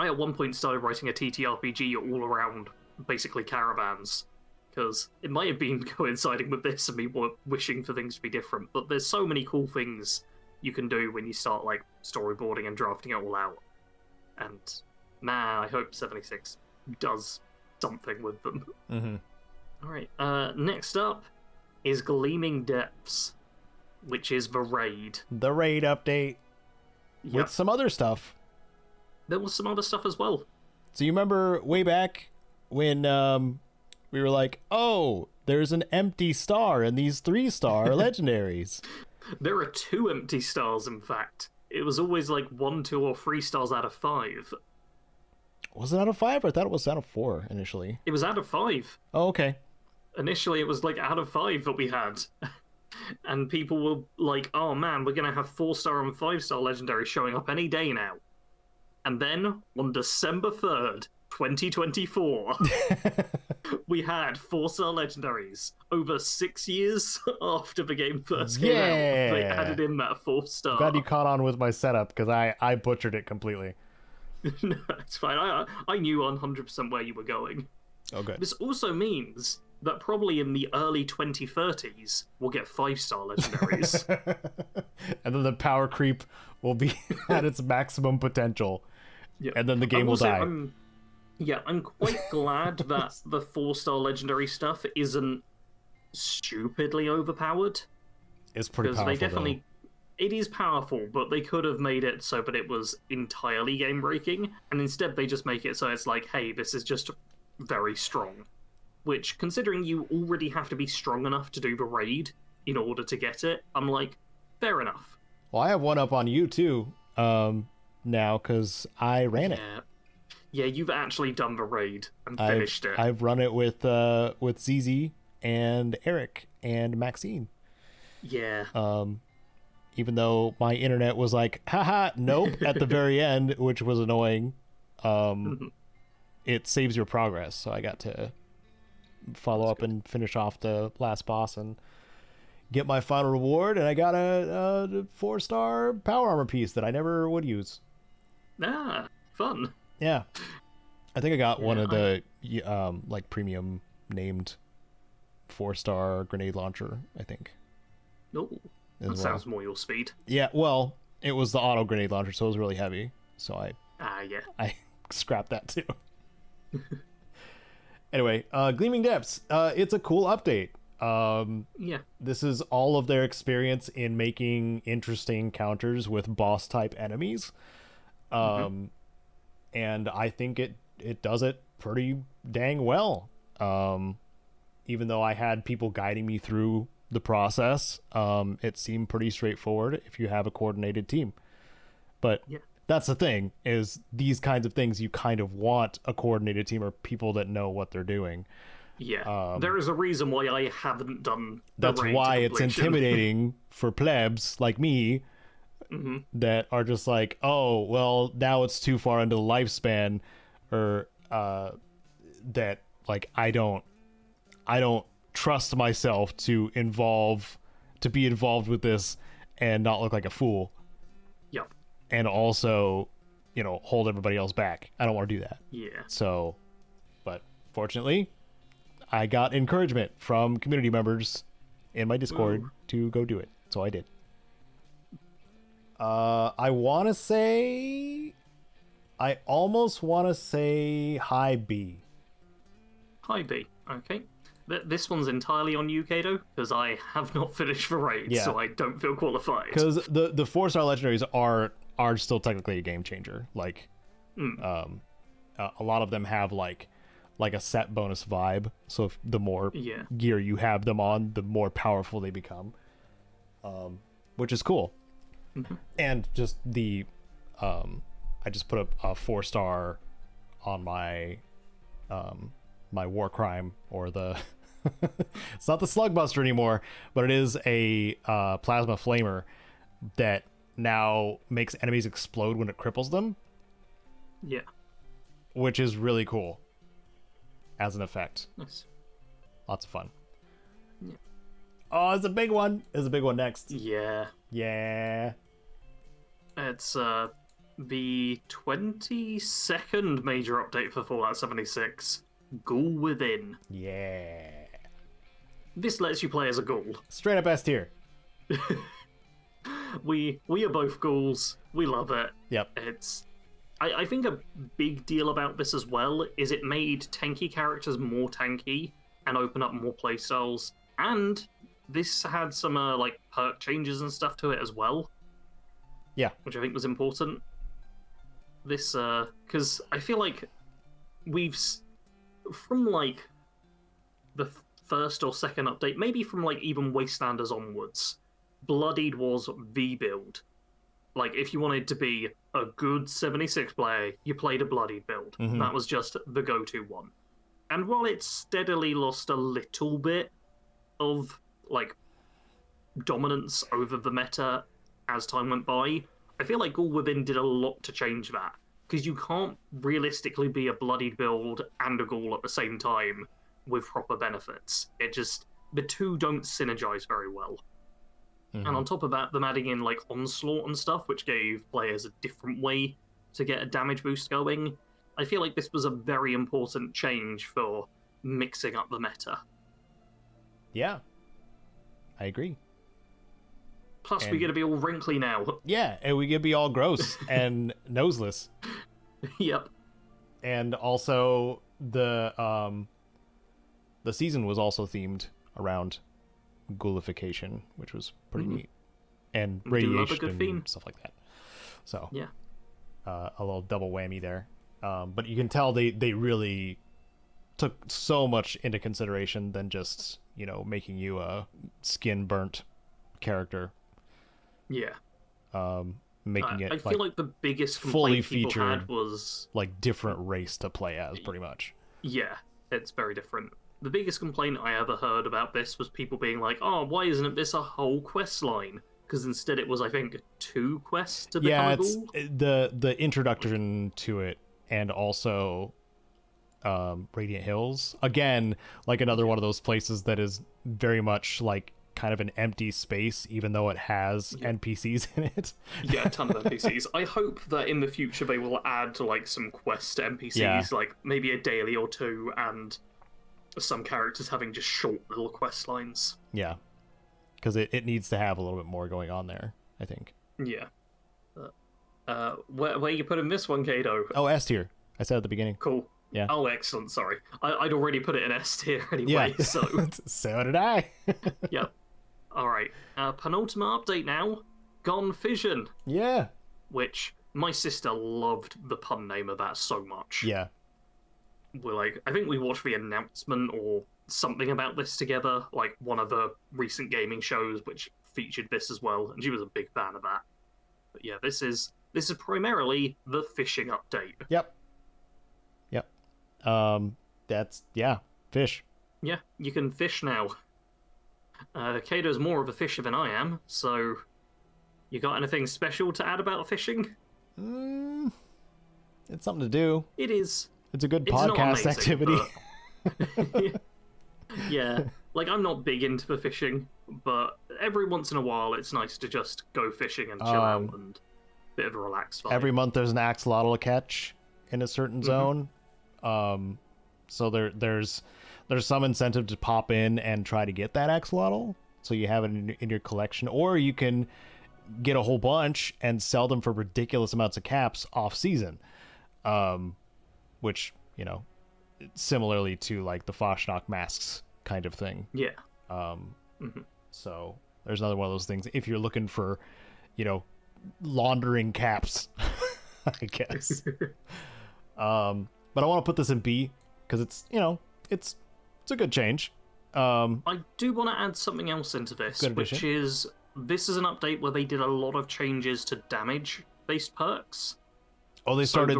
at one point started writing a TTRPG all around basically caravans, because it might have been coinciding with this and me wishing for things to be different. But there's so many cool things you can do when you start like storyboarding and drafting it all out. And I hope 76 does something with them. Mm-hmm. All right. Next up is Gleaming Depths, which is the raid. The raid update. Yep. With some other stuff. There was some other stuff as well. So you remember way back when we were like, oh, there's an empty star in these 3-star legendaries. There are 2 empty stars, in fact. It was always like 1, 2, or 3 stars out of 5. Was it out of 5? I thought it was out of 4 initially. It was out of 5. Oh, okay. Initially, it was like out of 5 that we had. And people were like, oh man, we're going to have 4-star and 5-star legendaries showing up any day now. And then, on December 3rd, 2024, we had 4-star legendaries. Over 6 years after the game first came out, they added in that 4th star. Glad you caught on with my setup, because I butchered it completely. No, it's fine. I knew 100% where you were going. Okay. This also means that probably in the early 2030s, we'll get 5-star legendaries. And then the power creep will be at its maximum potential. Yeah. And then the game will die. I'm quite glad that the 4-star legendary stuff isn't stupidly overpowered. It's pretty powerful, they definitely, it is powerful, but they could have made it so that it was entirely game-breaking, and instead they just make it so it's like, hey, this is just very strong. Which, considering you already have to be strong enough to do the raid in order to get it, I'm like, fair enough. Well, I have one up on you, too, now, because I ran it. Yeah, you've actually done the raid and finished it. I've run it with ZZ and Eric and Maxine. Yeah. Even though my internet was like, haha, nope, at the very end, which was annoying. It saves your progress, so I got to follow up and finish off the last boss and get my final reward, and I got a 4-star power armor piece that I never would use. Ah, fun. Yeah. I think I got one of the like premium named 4-star grenade launcher, I think. Oh, that sounds more your speed. Yeah, well, it was the auto grenade launcher, so it was really heavy. So I scrapped that too. Anyway, Gleaming Depths. It's a cool update. This is all of their experience in making interesting counters with boss type enemies. And I think it does it pretty dang well. Even though I had people guiding me through the process, it seemed pretty straightforward if you have a coordinated team. But that's the thing, is these kinds of things you kind of want a coordinated team or people that know what they're doing. Yeah, there is a reason why I haven't done that's why it's intimidating for plebs like me that are just like, oh, well, now it's too far into the lifespan, or that like I don't trust myself to be involved with this and not look like a fool. Yep. And also, hold everybody else back. I don't want to do that. Yeah. So, but fortunately, I got encouragement from community members in my Discord to go do it. So I did. I want to say... I almost want to say high B. High B. Okay. This one's entirely on you, Caedo, because I have not finished for raids, so I don't feel qualified. Because the 4-star legendaries are still technically a game changer. Like, a lot of them have like a set bonus vibe. So if the more gear you have them on, the more powerful they become, which is cool. And just the I just put a 4-star on my my war crime, or the it's not the slugbuster anymore, but it is a plasma flamer that now makes enemies explode when it cripples them. Yeah. Which is really cool as an effect. Nice. Lots of fun. Yeah. Oh, it's a big one. There's a big one next. Yeah. Yeah. It's the 22nd major update for Fallout 76. Ghoul Within. Yeah. This lets you play as a ghoul. Straight up S tier. We are both ghouls. We love it. Yep. It's... I think a big deal about this as well is it made tanky characters more tanky and open up more playstyles. And this had some like perk changes and stuff to it as well. Yeah. Which I think was important. This, because I feel like we've... From, like, the first or second update, maybe from, like, even Wastelanders onwards, Bloodied was the build. Like, if you wanted to be a good 76 player, you played a Bloodied build. That was just the go-to one. And while it steadily lost a little bit of, like, dominance over the meta as time went by, I feel like Ghoul Within did a lot to change that. Because you can't realistically be a Bloodied build and a Ghoul at the same time with proper benefits. It just... The two don't synergize very well. And on top of that, them adding in, like, Onslaught and stuff, which gave players a different way to get a damage boost going, I feel like this was a very important change for mixing up the meta. Yeah. I agree. Plus, we get to be all wrinkly now. Yeah, and we get to be all gross and noseless. Yep. And also, the season was also themed around ghoulification, which was pretty neat. And radiation and stuff like that. So, yeah. A little double whammy there. But you can tell they really took so much into consideration than just, making you a skin-burnt character. Yeah. Making it I feel like the biggest complaint fully people featured, had was like different race to play as, pretty much. Yeah, it's very different. The biggest complaint I ever heard about this was people being like, "Oh, why isn't this a whole quest line?" Because instead it was, I think, 2 quests to become a ghoul. The introduction to it, and also Radiant Hills. Again, like another one of those places that is very much like kind of an empty space, even though it has NPCs in it. Yeah, a ton of NPCs. I hope that in the future they will add like some quest NPCs, like maybe a daily or 2, and some characters having just short little quest lines. Yeah, because it needs to have a little bit more going on there, I think. Yeah. Where you putting this one, Caedo? Oh, S tier. I said at the beginning. Cool. Yeah. Oh, excellent. Sorry, I'd already put it in S tier anyway. Yeah. So. So did I. Yep. All right. Penultimate update now. Gone Fission. Yeah. Which my sister loved the pun name of that so much. Yeah. We're like, I think we watched the announcement or something about this together, like one of the recent gaming shows which featured this as well, and she was a big fan of that. But yeah, this is primarily the fishing update. Yep. That's fish. Yeah, you can fish now. Caedo's more of a fisher than I am, so you got anything special to add about fishing? It's something to do. It is. It's a good It's podcast amazing, activity. But... yeah, like I'm not big into the fishing, but every once in a while it's nice to just go fishing and chill out and a bit of a relaxed vibe. Every month there's an axolotl to catch in a certain zone. So there's some incentive to pop in and try to get that axolotl, so you have it in your collection, or you can get a whole bunch and sell them for ridiculous amounts of caps off season, which, you know, similarly to like the Fashnak masks kind of thing. Yeah. So there's another one of those things. If you're looking for, you know, laundering caps, I guess. But I want to put this in B because it's, you know, it's a good change. I do want to add something else into this, which is this is an update where they did a lot of changes to damage-based perks. Oh, they started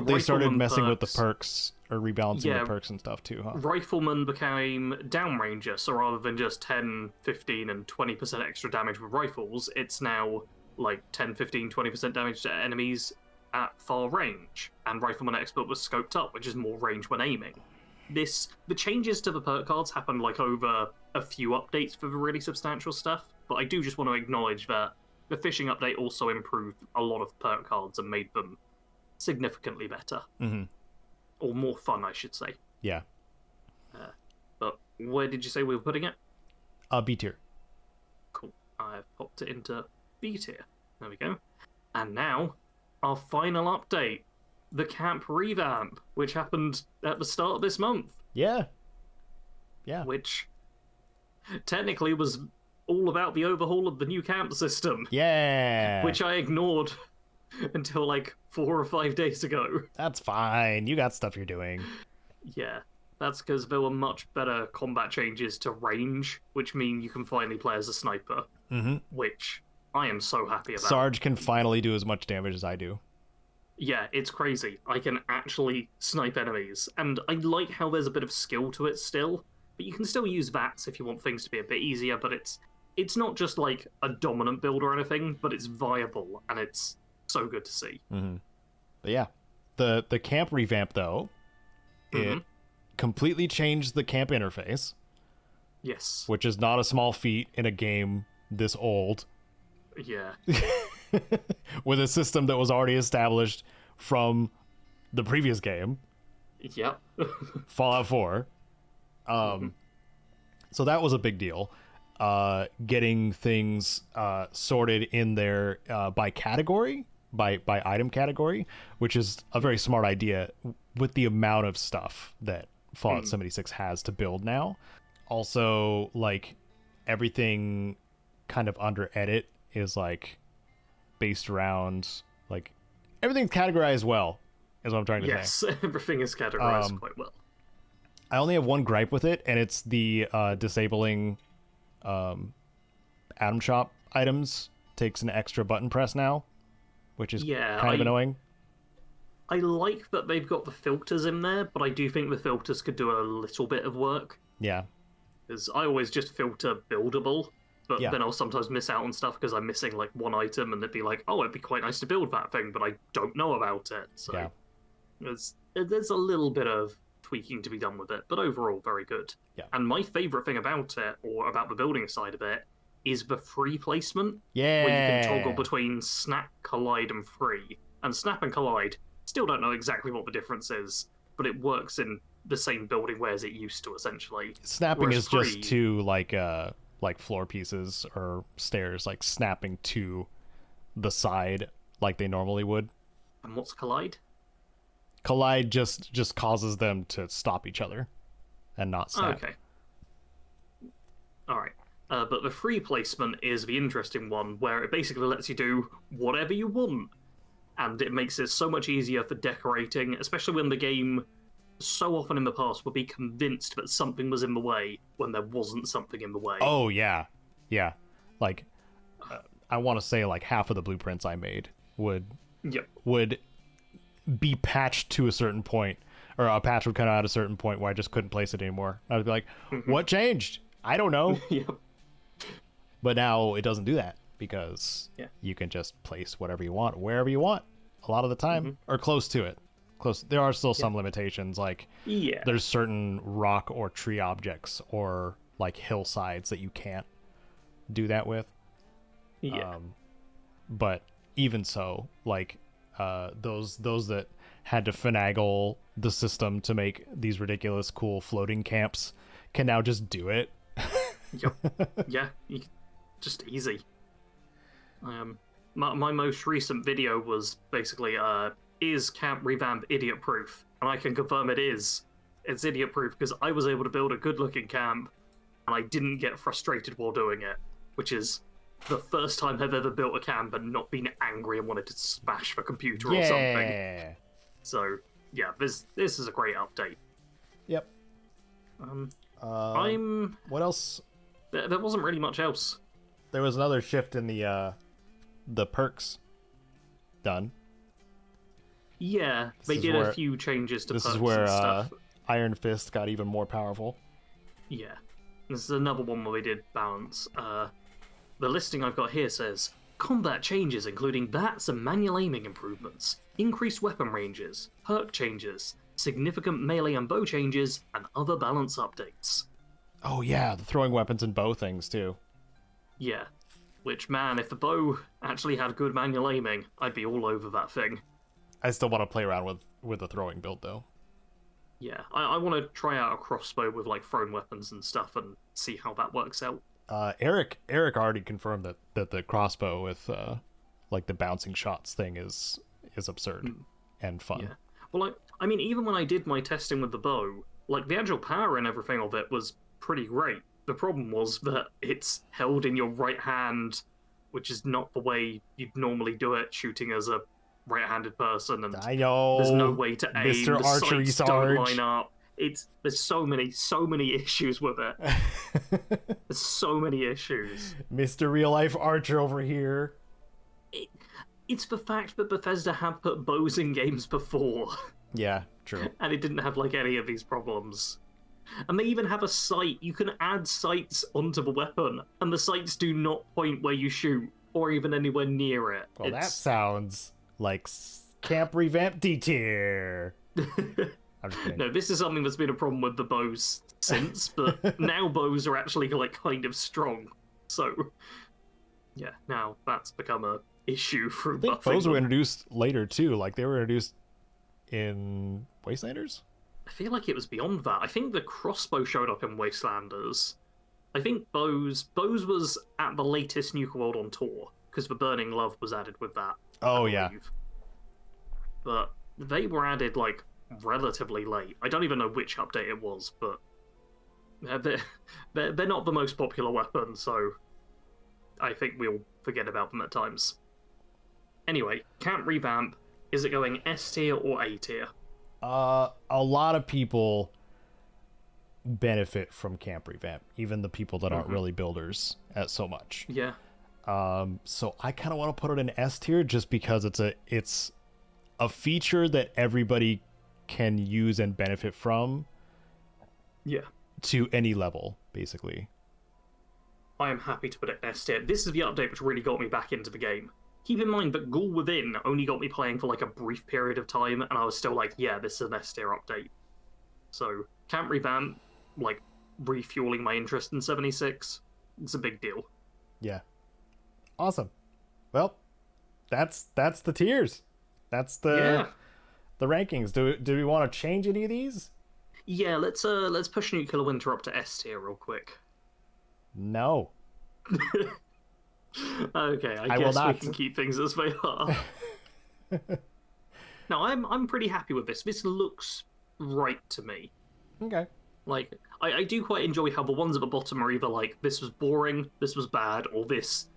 messing with the perks or rebalancing the perks and stuff too, huh? Rifleman became downranger, so rather than just 10, 15, and 20% extra damage with rifles, it's now like 10, 15, 20% damage to enemies at far range. And Rifleman Expert was scoped up, which is more range when aiming. The changes to the perk cards happened like over a few updates for the really substantial stuff, but I do just want to acknowledge that the fishing update also improved a lot of perk cards and made them significantly better. Or more fun, I should say. Yeah. But where did you say we were putting it? B tier. Cool. I've popped it into B tier. There we go. And now, our final update. The camp revamp, which happened at the start of this month. Yeah. Yeah. Which technically was all about the overhaul of the new camp system. Yeah. Which I ignored until like 4 or 5 days ago. That's fine. You got stuff you're doing. Yeah. That's because there were much better combat changes to range, which mean you can finally play as a sniper. Which I am so happy about. Sarge can finally do as much damage as I do. Yeah, it's crazy. I can actually snipe enemies, and I like how there's a bit of skill to it still, but you can still use VATS if you want things to be a bit easier, but it's not just like a dominant build or anything, but it's viable, and it's so good to see. But yeah, the camp revamp, though, it completely changed the camp interface. Yes. Which is not a small feat in a game this old. Yeah. With a system that was already established from the previous game. Yep. Fallout 4. So that was a big deal. Getting things sorted in there by category, by item category, which is a very smart idea with the amount of stuff that Fallout 76 has to build now. Also, like, everything kind of under edit is like based around, like, everything's categorized well, is what I'm trying to say. Yes, everything is categorized quite well. I only have one gripe with it, and it's the disabling Atom Shop items takes an extra button press now, which is kind of annoying. I like that they've got the filters in there, but I do think the filters could do a little bit of work. Yeah. Because I always just filter buildable, but then I'll sometimes miss out on stuff because I'm missing like one item, and it'd be like, oh, it'd be quite nice to build that thing, but I don't know about it. So there's a little bit of tweaking to be done with it, but overall very good. Yeah. And my favorite thing about it, or about the building side of it, is the free placement. Yeah. Where you can toggle between snap, collide, and free. And snap and collide, still don't know exactly what the difference is, but it works in the same building way as it used to, essentially. Snapping Whereas is just to like floor pieces or stairs, like snapping to the side like they normally would. And what's collide? Collide just causes them to stop each other and not snap. Okay. Alright. But the free placement is the interesting one, where it basically lets you do whatever you want. And it makes it so much easier for decorating, especially when the game so often in the past would be convinced that something was in the way when there wasn't something in the way. Oh, yeah. Yeah. Like, I want to say like half of the blueprints I made would be patched to a certain point, or a patch would come out at a certain point where I just couldn't place it anymore. I would be like, what changed? I don't know. But now it doesn't do that, because you can just place whatever you want, wherever you want, a lot of the time, or close to it. There are still some limitations, like there's certain rock or tree objects or like hillsides that you can't do that with. But even so, like those that had to finagle the system to make these ridiculous cool floating camps can now just do it. Yeah, just easy. my most recent video was basically, is camp revamp idiot proof? And I can confirm it is. It's idiot proof because I was able to build a good looking camp and I didn't get frustrated while doing it, which is the first time I've ever built a camp and not been angry and wanted to smash the computer or something. So, yeah, this is a great update. Yep. What else? There wasn't really much else. There was another shift in the perks done. Yeah, they did a few changes to perks and stuff. This is where Iron Fist got even more powerful. Yeah. This is another one where we did balance. The listing I've got here says, combat changes including bats and manual aiming improvements, increased weapon ranges, perk changes, significant melee and bow changes, and other balance updates. Oh yeah, the throwing weapons and bow things too. Yeah. Which, man, if the bow actually had good manual aiming, I'd be all over that thing. I still want to play around with the throwing build though. Yeah, I want to try out a crossbow with like thrown weapons and stuff and see how that works out. Eric already confirmed that the crossbow with like the bouncing shots thing is absurd and fun. Yeah. Well, I mean, even when I did my testing with the bow, like the actual power and everything of it was pretty great. The problem was that it's held in your right hand, which is not the way you'd normally do it, shooting as a right-handed person, and I know there's no way to aim. Mr. The Archery sights Sarge. don't line up. There's so many issues with it. There's so many issues. Mr. Real Life Archer over here. It's the fact that Bethesda have put bows in games before. Yeah, true. And it didn't have like any of these problems. And they even have a sight. You can add sights onto the weapon, and the sights do not point where you shoot, or even anywhere near it. Well, that sounds like Camp Revamp D tier. I'm just kidding. No, this is something that's been a problem with the bows since, but now bows are actually like kind of strong. So, yeah, now that's become a issue for I think bows were introduced later too. Like they were introduced in Wastelanders. I feel like it was beyond that. I think the crossbow showed up in Wastelanders. I think bows was at the latest Nuka World on tour because the Burning Love was added with that. Oh yeah. But they were added like relatively late. I don't even know which update it was, but they're not the most popular weapon, so I think we'll forget about them at times. Anyway, Camp Revamp, is it going S tier or A tier? A lot of people benefit from Camp Revamp, even the people that aren't really builders at so much. Yeah. So I kind of want to put it in S tier just because it's a feature that everybody can use and benefit from. Yeah. To any level, basically. I am happy to put it in S tier. This is the update which really got me back into the game. Keep in mind that Ghoul Within only got me playing for like a brief period of time, and I was still like, yeah, this is an S tier update. So, Camp Revamp, like, refueling my interest in 76, it's a big deal. Yeah. Awesome. Well, that's the tiers. That's the rankings. Do we want to change any of these? Yeah, let's push Nuclear Winter up to S tier real quick. No. Okay, I guess we can keep things as they are. No, I'm pretty happy with this. This looks right to me. Okay. Like, I do quite enjoy how the ones at the bottom are either like, this was boring, this was bad, or this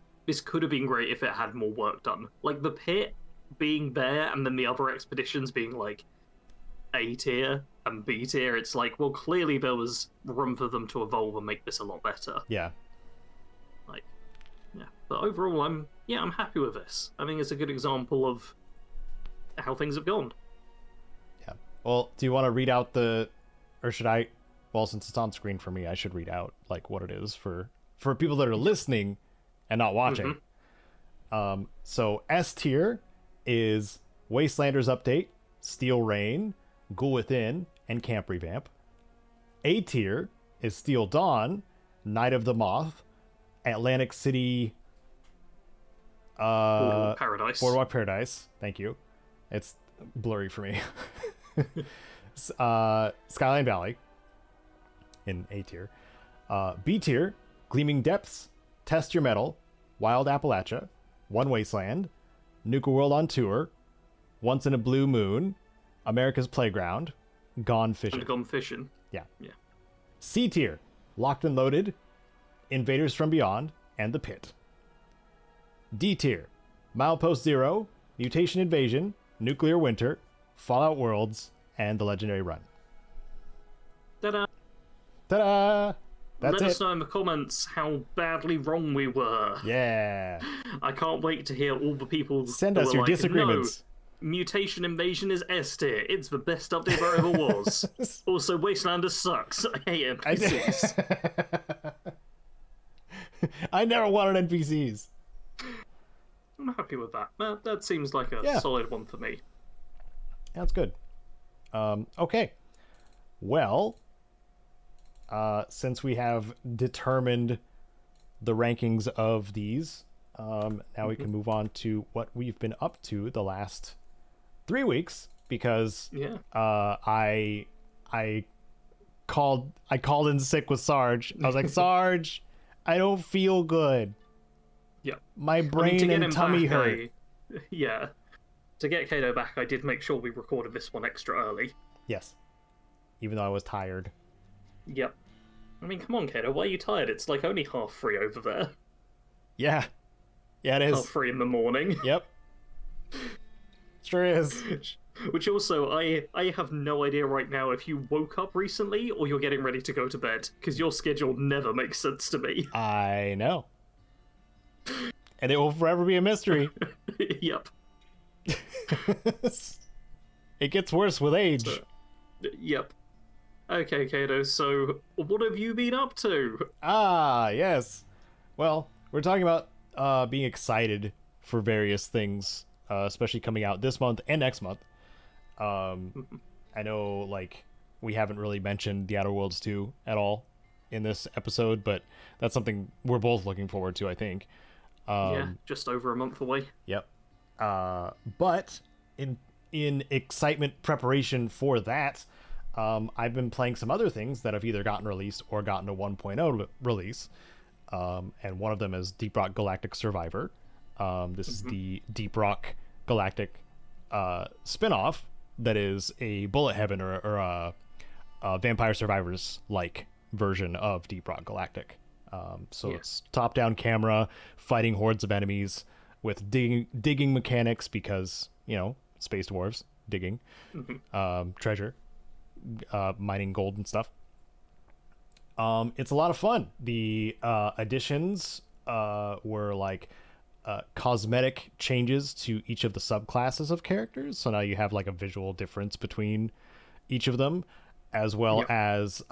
could have been great if it had more work done. Like, the pit being there, and then the other expeditions being like A tier and B tier, it's like, well, clearly there was room for them to evolve and make this a lot better. Yeah. Like, yeah. But overall, I'm happy with this. I think it's a good example of how things have gone. Yeah. Well, do you want to read out or should I? Well, since it's on screen for me, I should read out like what it is for people that are listening and not watching. So S tier is Wastelanders Update, Steel Rain, Ghoul Within, and Camp Revamp. A tier is Steel Dawn, Night of the Moth, Atlantic City, Boardwalk Paradise. Thank you. It's blurry for me. Skyline Valley in A tier. B tier, Gleaming Depths, Test Your Metal, Wild Appalachia, One Wasteland, Nuka World on Tour, Once in a Blue Moon, America's Playground, Gone Fishing. And Gone Fishing. Yeah. Yeah. C tier, Locked and Loaded, Invaders from Beyond, and The Pit. D tier, Milepost Zero, Mutation Invasion, Nuclear Winter, Fallout Worlds, and The Legendary Run. Ta-da! Ta-da! That's Let it. us know in the comments how badly wrong we were. Yeah. I can't wait to hear all the people Send who us are your like, disagreements. No, Mutation Invasion is S tier. It's the best update there ever was. Also, Wastelanders sucks. I hate NPCs. I never wanted NPCs. I'm happy with that. That seems like a solid one for me. That's good. Okay. Well, since we have determined the rankings of these, now we can move on to what we've been up to the last 3 weeks, because I called in sick with Sarge. I was like, Sarge, I don't feel good. Yeah. My brain and tummy hurt. To get Caedo back, I did make sure we recorded this one extra early. Yes. Even though I was tired. Yep. I mean, come on, Caedo, why are you tired? It's like only 3:30 over there. Yeah. Yeah, it is. 3:30 in the morning. Yep. Sure is. Which also, I have no idea right now if you woke up recently or you're getting ready to go to bed, because your schedule never makes sense to me. I know. And it will forever be a mystery. Yep. It gets worse with age. Yep. Okay, Caedo, so what have you been up to? Ah, yes. Well, we're talking about being excited for various things, especially coming out this month and next month. I know, like, we haven't really mentioned The Outer Worlds 2 at all in this episode, but that's something we're both looking forward to, I think. Just over a month away. Yep. But in excitement preparation for that, I've been playing some other things that have either gotten released or gotten a 1.0 release. And one of them is Deep Rock Galactic Survivor. This is the Deep Rock Galactic spin-off that is a Bullet Heaven or a Vampire Survivors like version of Deep Rock Galactic. It's top-down camera, fighting hordes of enemies with digging mechanics because, space dwarves, digging, treasure, mining gold and stuff. It's a lot of fun. The additions were like cosmetic changes to each of the subclasses of characters. So now you have like a visual difference between each of them, as well as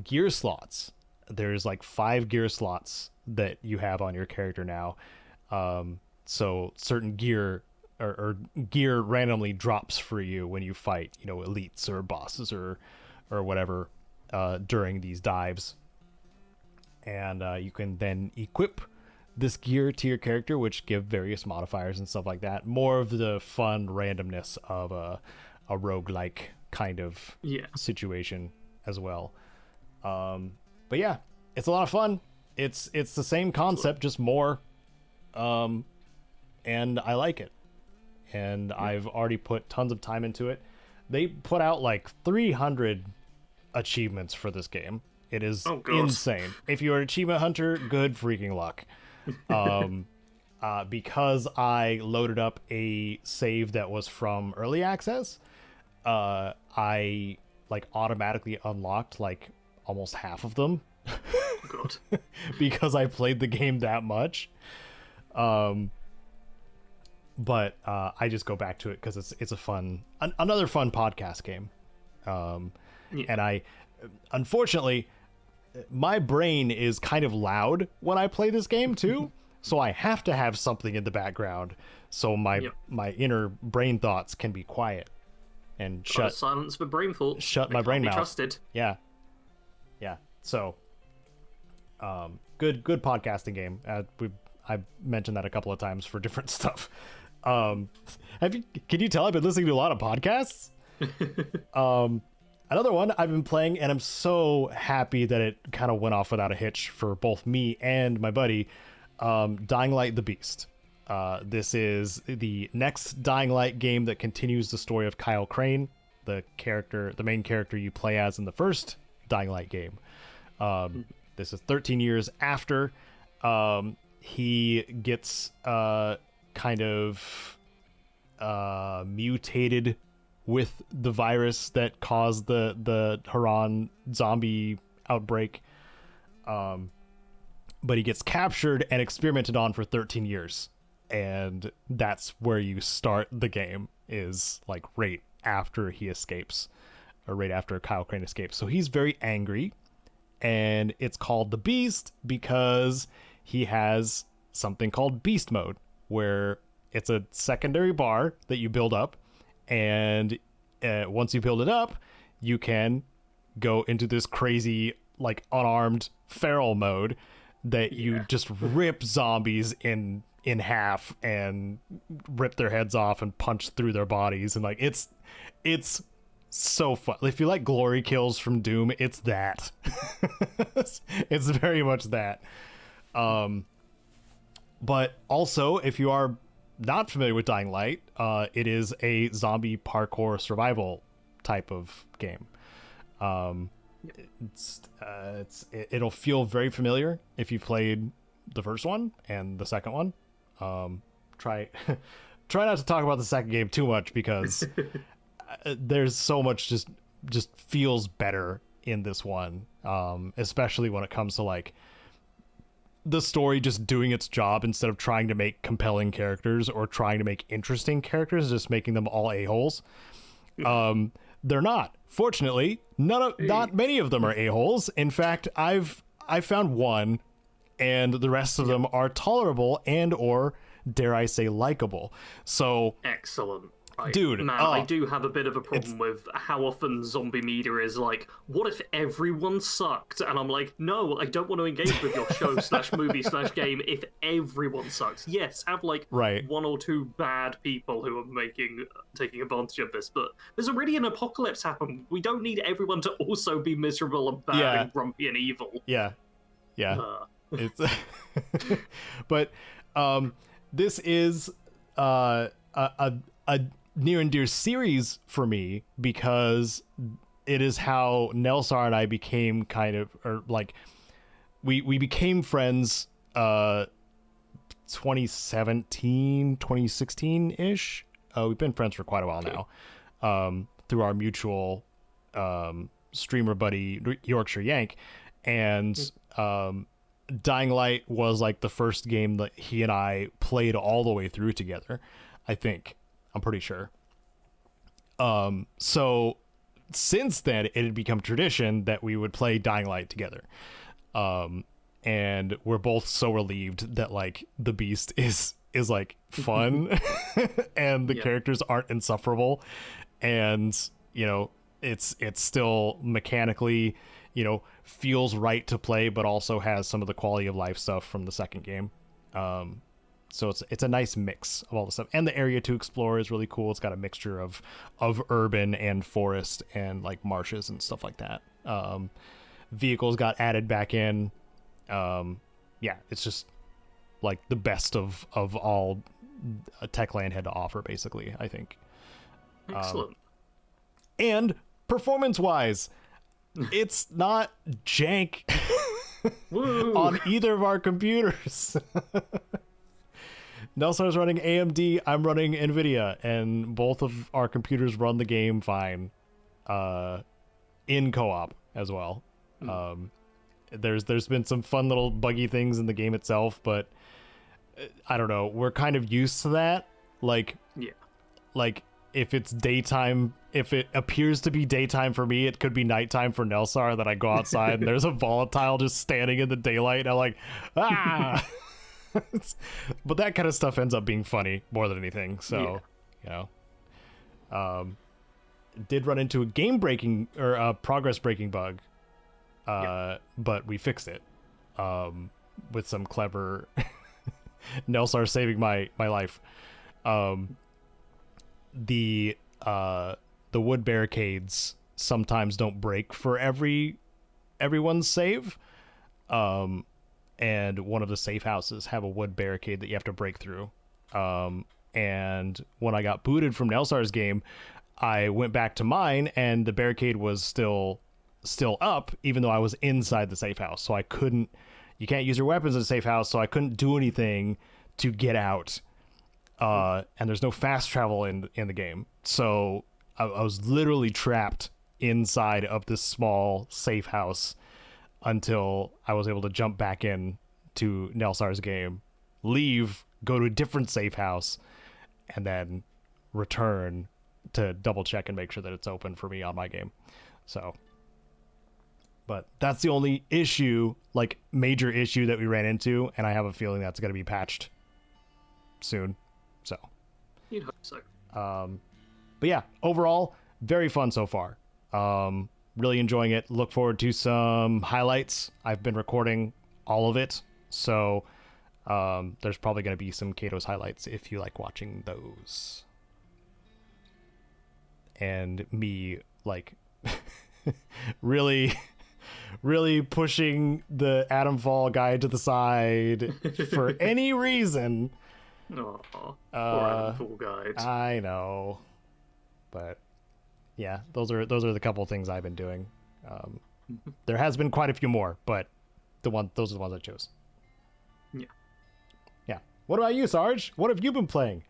gear slots. There's like 5 gear slots that you have on your character now. So certain gear or gear randomly drops for you when you fight, elites or bosses or whatever during these dives. And you can then equip this gear to your character, which give various modifiers and stuff like that. More of the fun randomness of a roguelike kind of situation as well. But yeah, it's a lot of fun. It's the same concept, just more. And I like it. And I've already put tons of time into it. They put out like 300 achievements for this game. It is insane. If you're an achievement hunter, good freaking luck. Because I loaded up a save that was from early access, I like automatically unlocked like almost half of them. God. Because I played the game that much. But I just go back to it because it's a fun, another fun podcast game. And I, unfortunately, my brain is kind of loud when I play this game too. So I have to have something in the background so my inner brain thoughts can be quiet and silence the brain thoughts. Shut my brain mouth. Trusted. Yeah. So, good podcasting game. I've mentioned that a couple of times for different stuff. Can you tell I've been listening to a lot of podcasts? Another one I've been playing, and I'm so happy that it kind of went off without a hitch for both me and my buddy, Dying Light the Beast. This is the next Dying Light game that continues the story of Kyle Crane, the main character you play as in the first Dying Light game. This is 13 years after. He gets kind of mutated with the virus that caused the Haran zombie outbreak. But he gets captured and experimented on for 13 years. And that's where you start the game, is like right after he escapes, or right after Kyle Crane escapes. So he's very angry, and it's called the Beast because he has something called Beast Mode, where it's a secondary bar that you build up, and once you build it up, you can go into this crazy, like, unarmed feral mode that you just rip zombies in half and rip their heads off and punch through their bodies, and like it's so fun. If you like glory kills from Doom, it's that. It's very much that. But also, if you are not familiar with Dying Light, it is a zombie parkour survival type of game. It'll feel very familiar if you played the first one and the second one. Try not to talk about the second game too much, because there's so much just feels better in this one, especially when it comes to like the story just doing its job instead of trying to make compelling characters or trying to make interesting characters, just making them all a-holes. They're not. Fortunately, not many of them are a-holes. In fact, I found one, and the rest of them are tolerable and or, dare I say, likable. So excellent. Dude, man, I do have a bit of a problem with how often zombie media is like, what if everyone sucked? And I'm like, no, I don't want to engage with your show / movie / game if everyone sucks. Yes, have like one or two bad people who are taking advantage of this, but there's already an apocalypse happen. We don't need everyone to also be miserable and bad and grumpy and evil. Yeah. It's but this is a near and dear series for me, because it is how Nelsar and I became kind of, or like we became friends 2017 2016-ish. We've been friends for quite a while now, through our mutual streamer buddy Yorkshire Yank, and Dying Light was like the first game that he and I played all the way through together, I think. I'm pretty sure. So since then, it had become tradition that we would play Dying Light together. And we're both so relieved that like the Beast is like fun and the characters aren't insufferable. And, you know, it's still mechanically, you know, feels right to play, but also has some of the quality of life stuff from the second game. So it's a nice mix of all the stuff, and the area to explore is really cool. It's got a mixture of urban and forest and like marshes and stuff like that. Vehicles got added back in. It's just like the best of all Techland had to offer, basically, I think. Excellent. And performance-wise, it's not jank on either of our computers. Nelsar's running AMD, I'm running NVIDIA, and both of our computers run the game fine, in co-op as well. There's been some fun little buggy things in the game itself, but I don't know, we're kind of used to that. Like if it's daytime, if it appears to be daytime for me, it could be nighttime for Nelsar, that I go outside and there's a volatile just standing in the daylight, and I'm like, ah! But that kind of stuff ends up being funny more than anything. So, you know, did run into a game breaking or a progress breaking bug, but we fixed it with some clever Nelsar saving my life. The wood barricades sometimes don't break for everyone's save. And one of the safe houses have a wood barricade that you have to break through. And when I got booted from Nelsar's game, I went back to mine, and the barricade was still up, even though I was inside the safe house. So I couldn't. You can't use your weapons in a safe house, so I couldn't do anything to get out. And there's no fast travel in the game, so I was literally trapped inside of this small safe house until I was able to jump back in to Nelsar's game, leave, go to a different safe house, and then return to double check and make sure that it's open for me on my game. So, but that's the only issue, like major issue that we ran into, and I have a feeling that's going to be patched soon. So, you'd hope so. But yeah, overall, very fun so far. Really enjoying it. Look forward to some highlights. I've been recording all of it, so there's probably going to be some Caedo's highlights if you like watching those. And me, like, really pushing the Atomfall guy to the side for any reason. Aw, poor Atomfall guide. I know, but yeah, those are the couple of things I've been doing. There has been quite a few more, but those are the ones I chose. Yeah. What about you, Sarge? What have you been playing?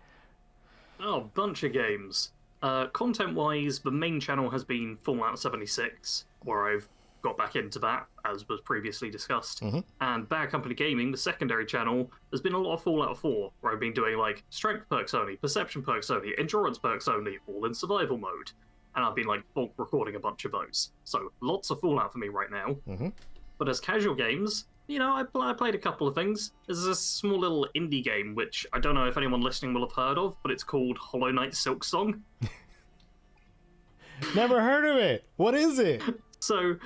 Oh, bunch of games. Content-wise, the main channel has been Fallout 76, where I've got back into that, as was previously discussed. And Bad Company Gaming, the secondary channel, there's been a lot of Fallout 4, where I've been doing, like, strength perks only, perception perks only, endurance perks only, all in survival mode. And I've been, like, bulk recording a bunch of those. So, lots of Fallout for me right now. But as casual games, you know, I played a couple of things. There's a small little indie game, which I don't know if anyone listening will have heard of, but it's called Hollow Knight Silksong. Never heard of it. What is it? So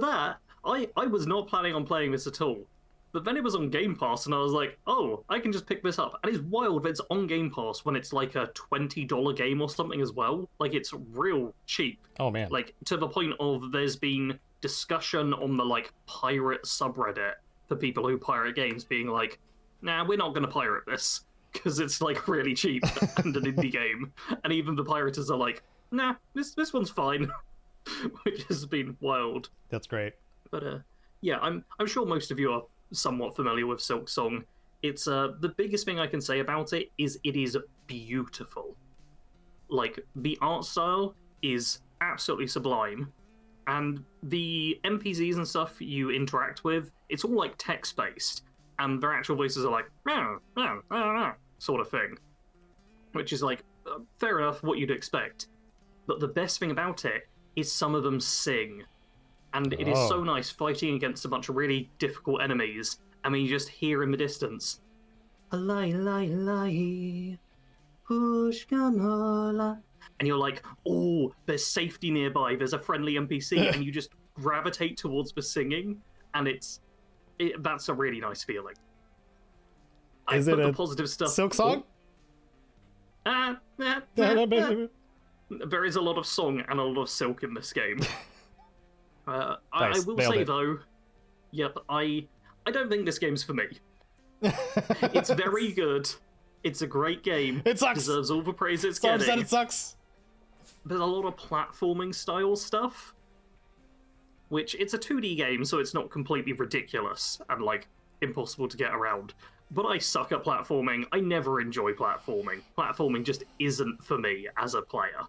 that, I was not planning on playing this at all. But then it was on Game Pass, and I was like, oh, I can just pick this up. And it's wild that it's on Game Pass when it's like a $20 game or something as well. Like, it's real cheap. Oh, man. Like, to the point of there's been discussion on the, like, pirate subreddit for people who pirate games being like, nah, we're not going to pirate this, because it's, like, really cheap and an indie game. And even the pirators are like, nah, this one's fine. Which has been wild. That's great. But, yeah, I'm sure most of you are somewhat familiar with Silksong. It's the biggest thing I can say about it is beautiful. Like, the art style is absolutely sublime, and the NPCs and stuff you interact with, it's all like text based, and their actual voices are like meow, meow, meow, meow, sort of thing, which is like fair enough, what you'd expect. But the best thing about it is some of them sing. And it is so nice fighting against a bunch of really difficult enemies. I mean, you just hear in the distance, and you're like, oh, there's safety nearby, there's a friendly NPC, and you just gravitate towards the singing, and that's a really nice feeling. Is it a positive stuff. Silksong? There is a lot of song and a lot of silk in this game. Nice. I will Nailed say, it. though, yep, I don't think this game's for me. It's very good. It's a great game. It sucks. Deserves all the praise it's Sarge getting. said it sucks. There's a lot of platforming style stuff, which it's a 2D game, so it's not completely ridiculous and, like, impossible to get around. But I suck at platforming. I never enjoy platforming. Platforming just isn't for me as a player.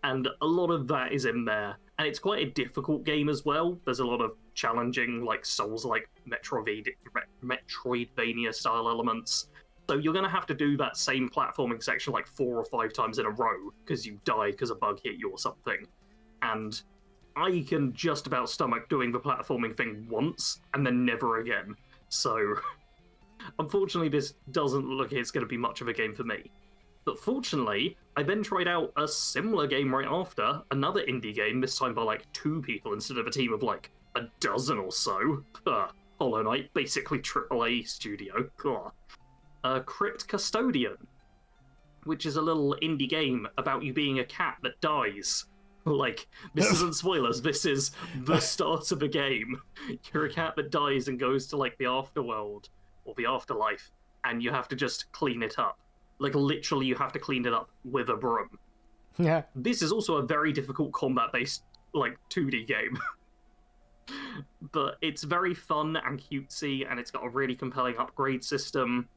And a lot of that is in there. And it's quite a difficult game as well. There's a lot of challenging, like, Souls-like Metroidvania-style elements. So you're going to have to do that same platforming section like 4 or 5 times in a row because you die because a bug hit you or something. And I can just about stomach doing the platforming thing once and then never again. So, unfortunately, this doesn't look like it's going to be much of a game for me. But fortunately, I then tried out a similar game right after, another indie game, this time by like 2 people instead of a team of like a dozen or so. Hollow Knight, basically AAA studio. Crypt Custodian, which is a little indie game about you being a cat that dies. Like, this isn't spoilers, this is the start of a game. You're a cat that dies and goes to like the afterworld, or the afterlife, and you have to just clean it up. Like, literally, you have to clean it up with a broom. Yeah. This is also a very difficult combat-based, like, 2D game. But it's very fun and cutesy, and it's got a really compelling upgrade system,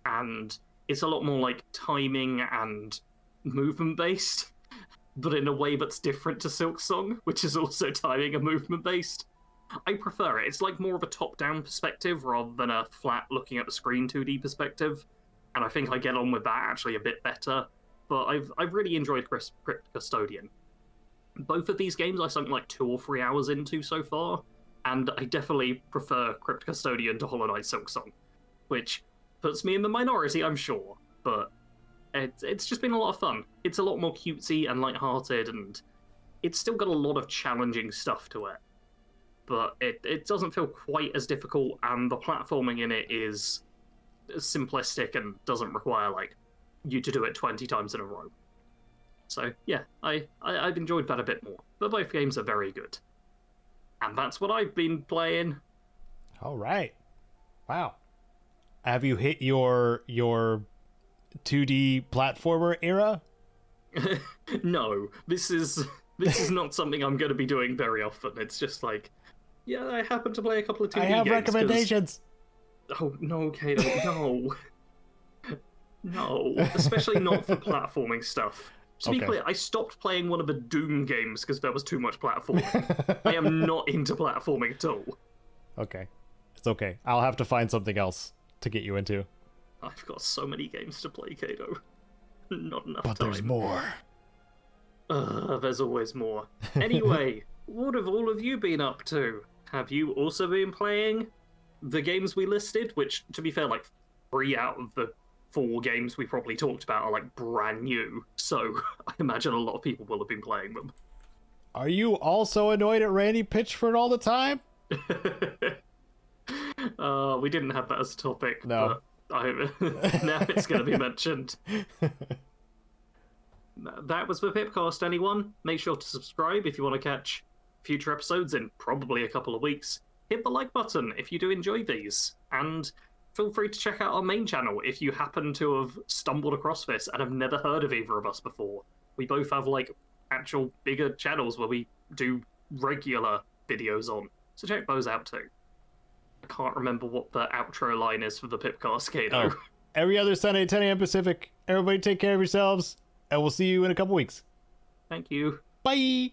and it's a lot more, like, timing and movement-based, but in a way that's different to Silksong, which is also timing and movement-based. I prefer it. It's like more of a top-down perspective rather than a flat looking at the screen 2D perspective, and I think I get on with that actually a bit better. But I've really enjoyed Crypt Custodian. Both of these games I sunk like 2 or 3 hours into so far, and I definitely prefer Crypt Custodian to Hollow Knight Silksong, which puts me in the minority, I'm sure, but it's just been a lot of fun. It's a lot more cutesy and lighthearted, and it's still got a lot of challenging stuff to it. But it doesn't feel quite as difficult, and the platforming in it is simplistic and doesn't require, like, you to do it 20 times in a row. So, yeah, I've enjoyed that a bit more. But both games are very good. And that's what I've been playing. All right. Wow. Have you hit your 2D platformer era? No, this is not something I'm going to be doing very often. It's just like, yeah, I happen to play a couple of 2D games. I have recommendations. Oh, no, Caedo, no. No, especially not for platforming stuff. To be clear, I stopped playing one of the Doom games because there was too much platforming. I am not into platforming at all. Okay. It's okay. I'll have to find something else to get you into. I've got so many games to play, Caedo. Not enough but time. There's more. There's always more. Anyway, what have all of you been up to? Have you also been playing the games we listed? Which, to be fair, like 3 out of the 4 games we probably talked about are like brand new. So I imagine a lot of people will have been playing them. Are you also annoyed at Randy Pitchford all the time? We didn't have that as a topic. No. But now it's going to be mentioned. That was the PIPCAST, anyone. Make sure to subscribe if you want to catch future episodes in probably a couple of weeks. Hit the like button if you do enjoy these. And feel free to check out our main channel if you happen to have stumbled across this and have never heard of either of us before. We both have, like, actual bigger channels where we do regular videos on. So check those out too. I can't remember what the outro line is for the PIPCAST, Caedo. Oh. Every other Sunday at 10 a.m. Pacific. Everybody take care of yourselves, and we'll see you in a couple weeks. Thank you. Bye!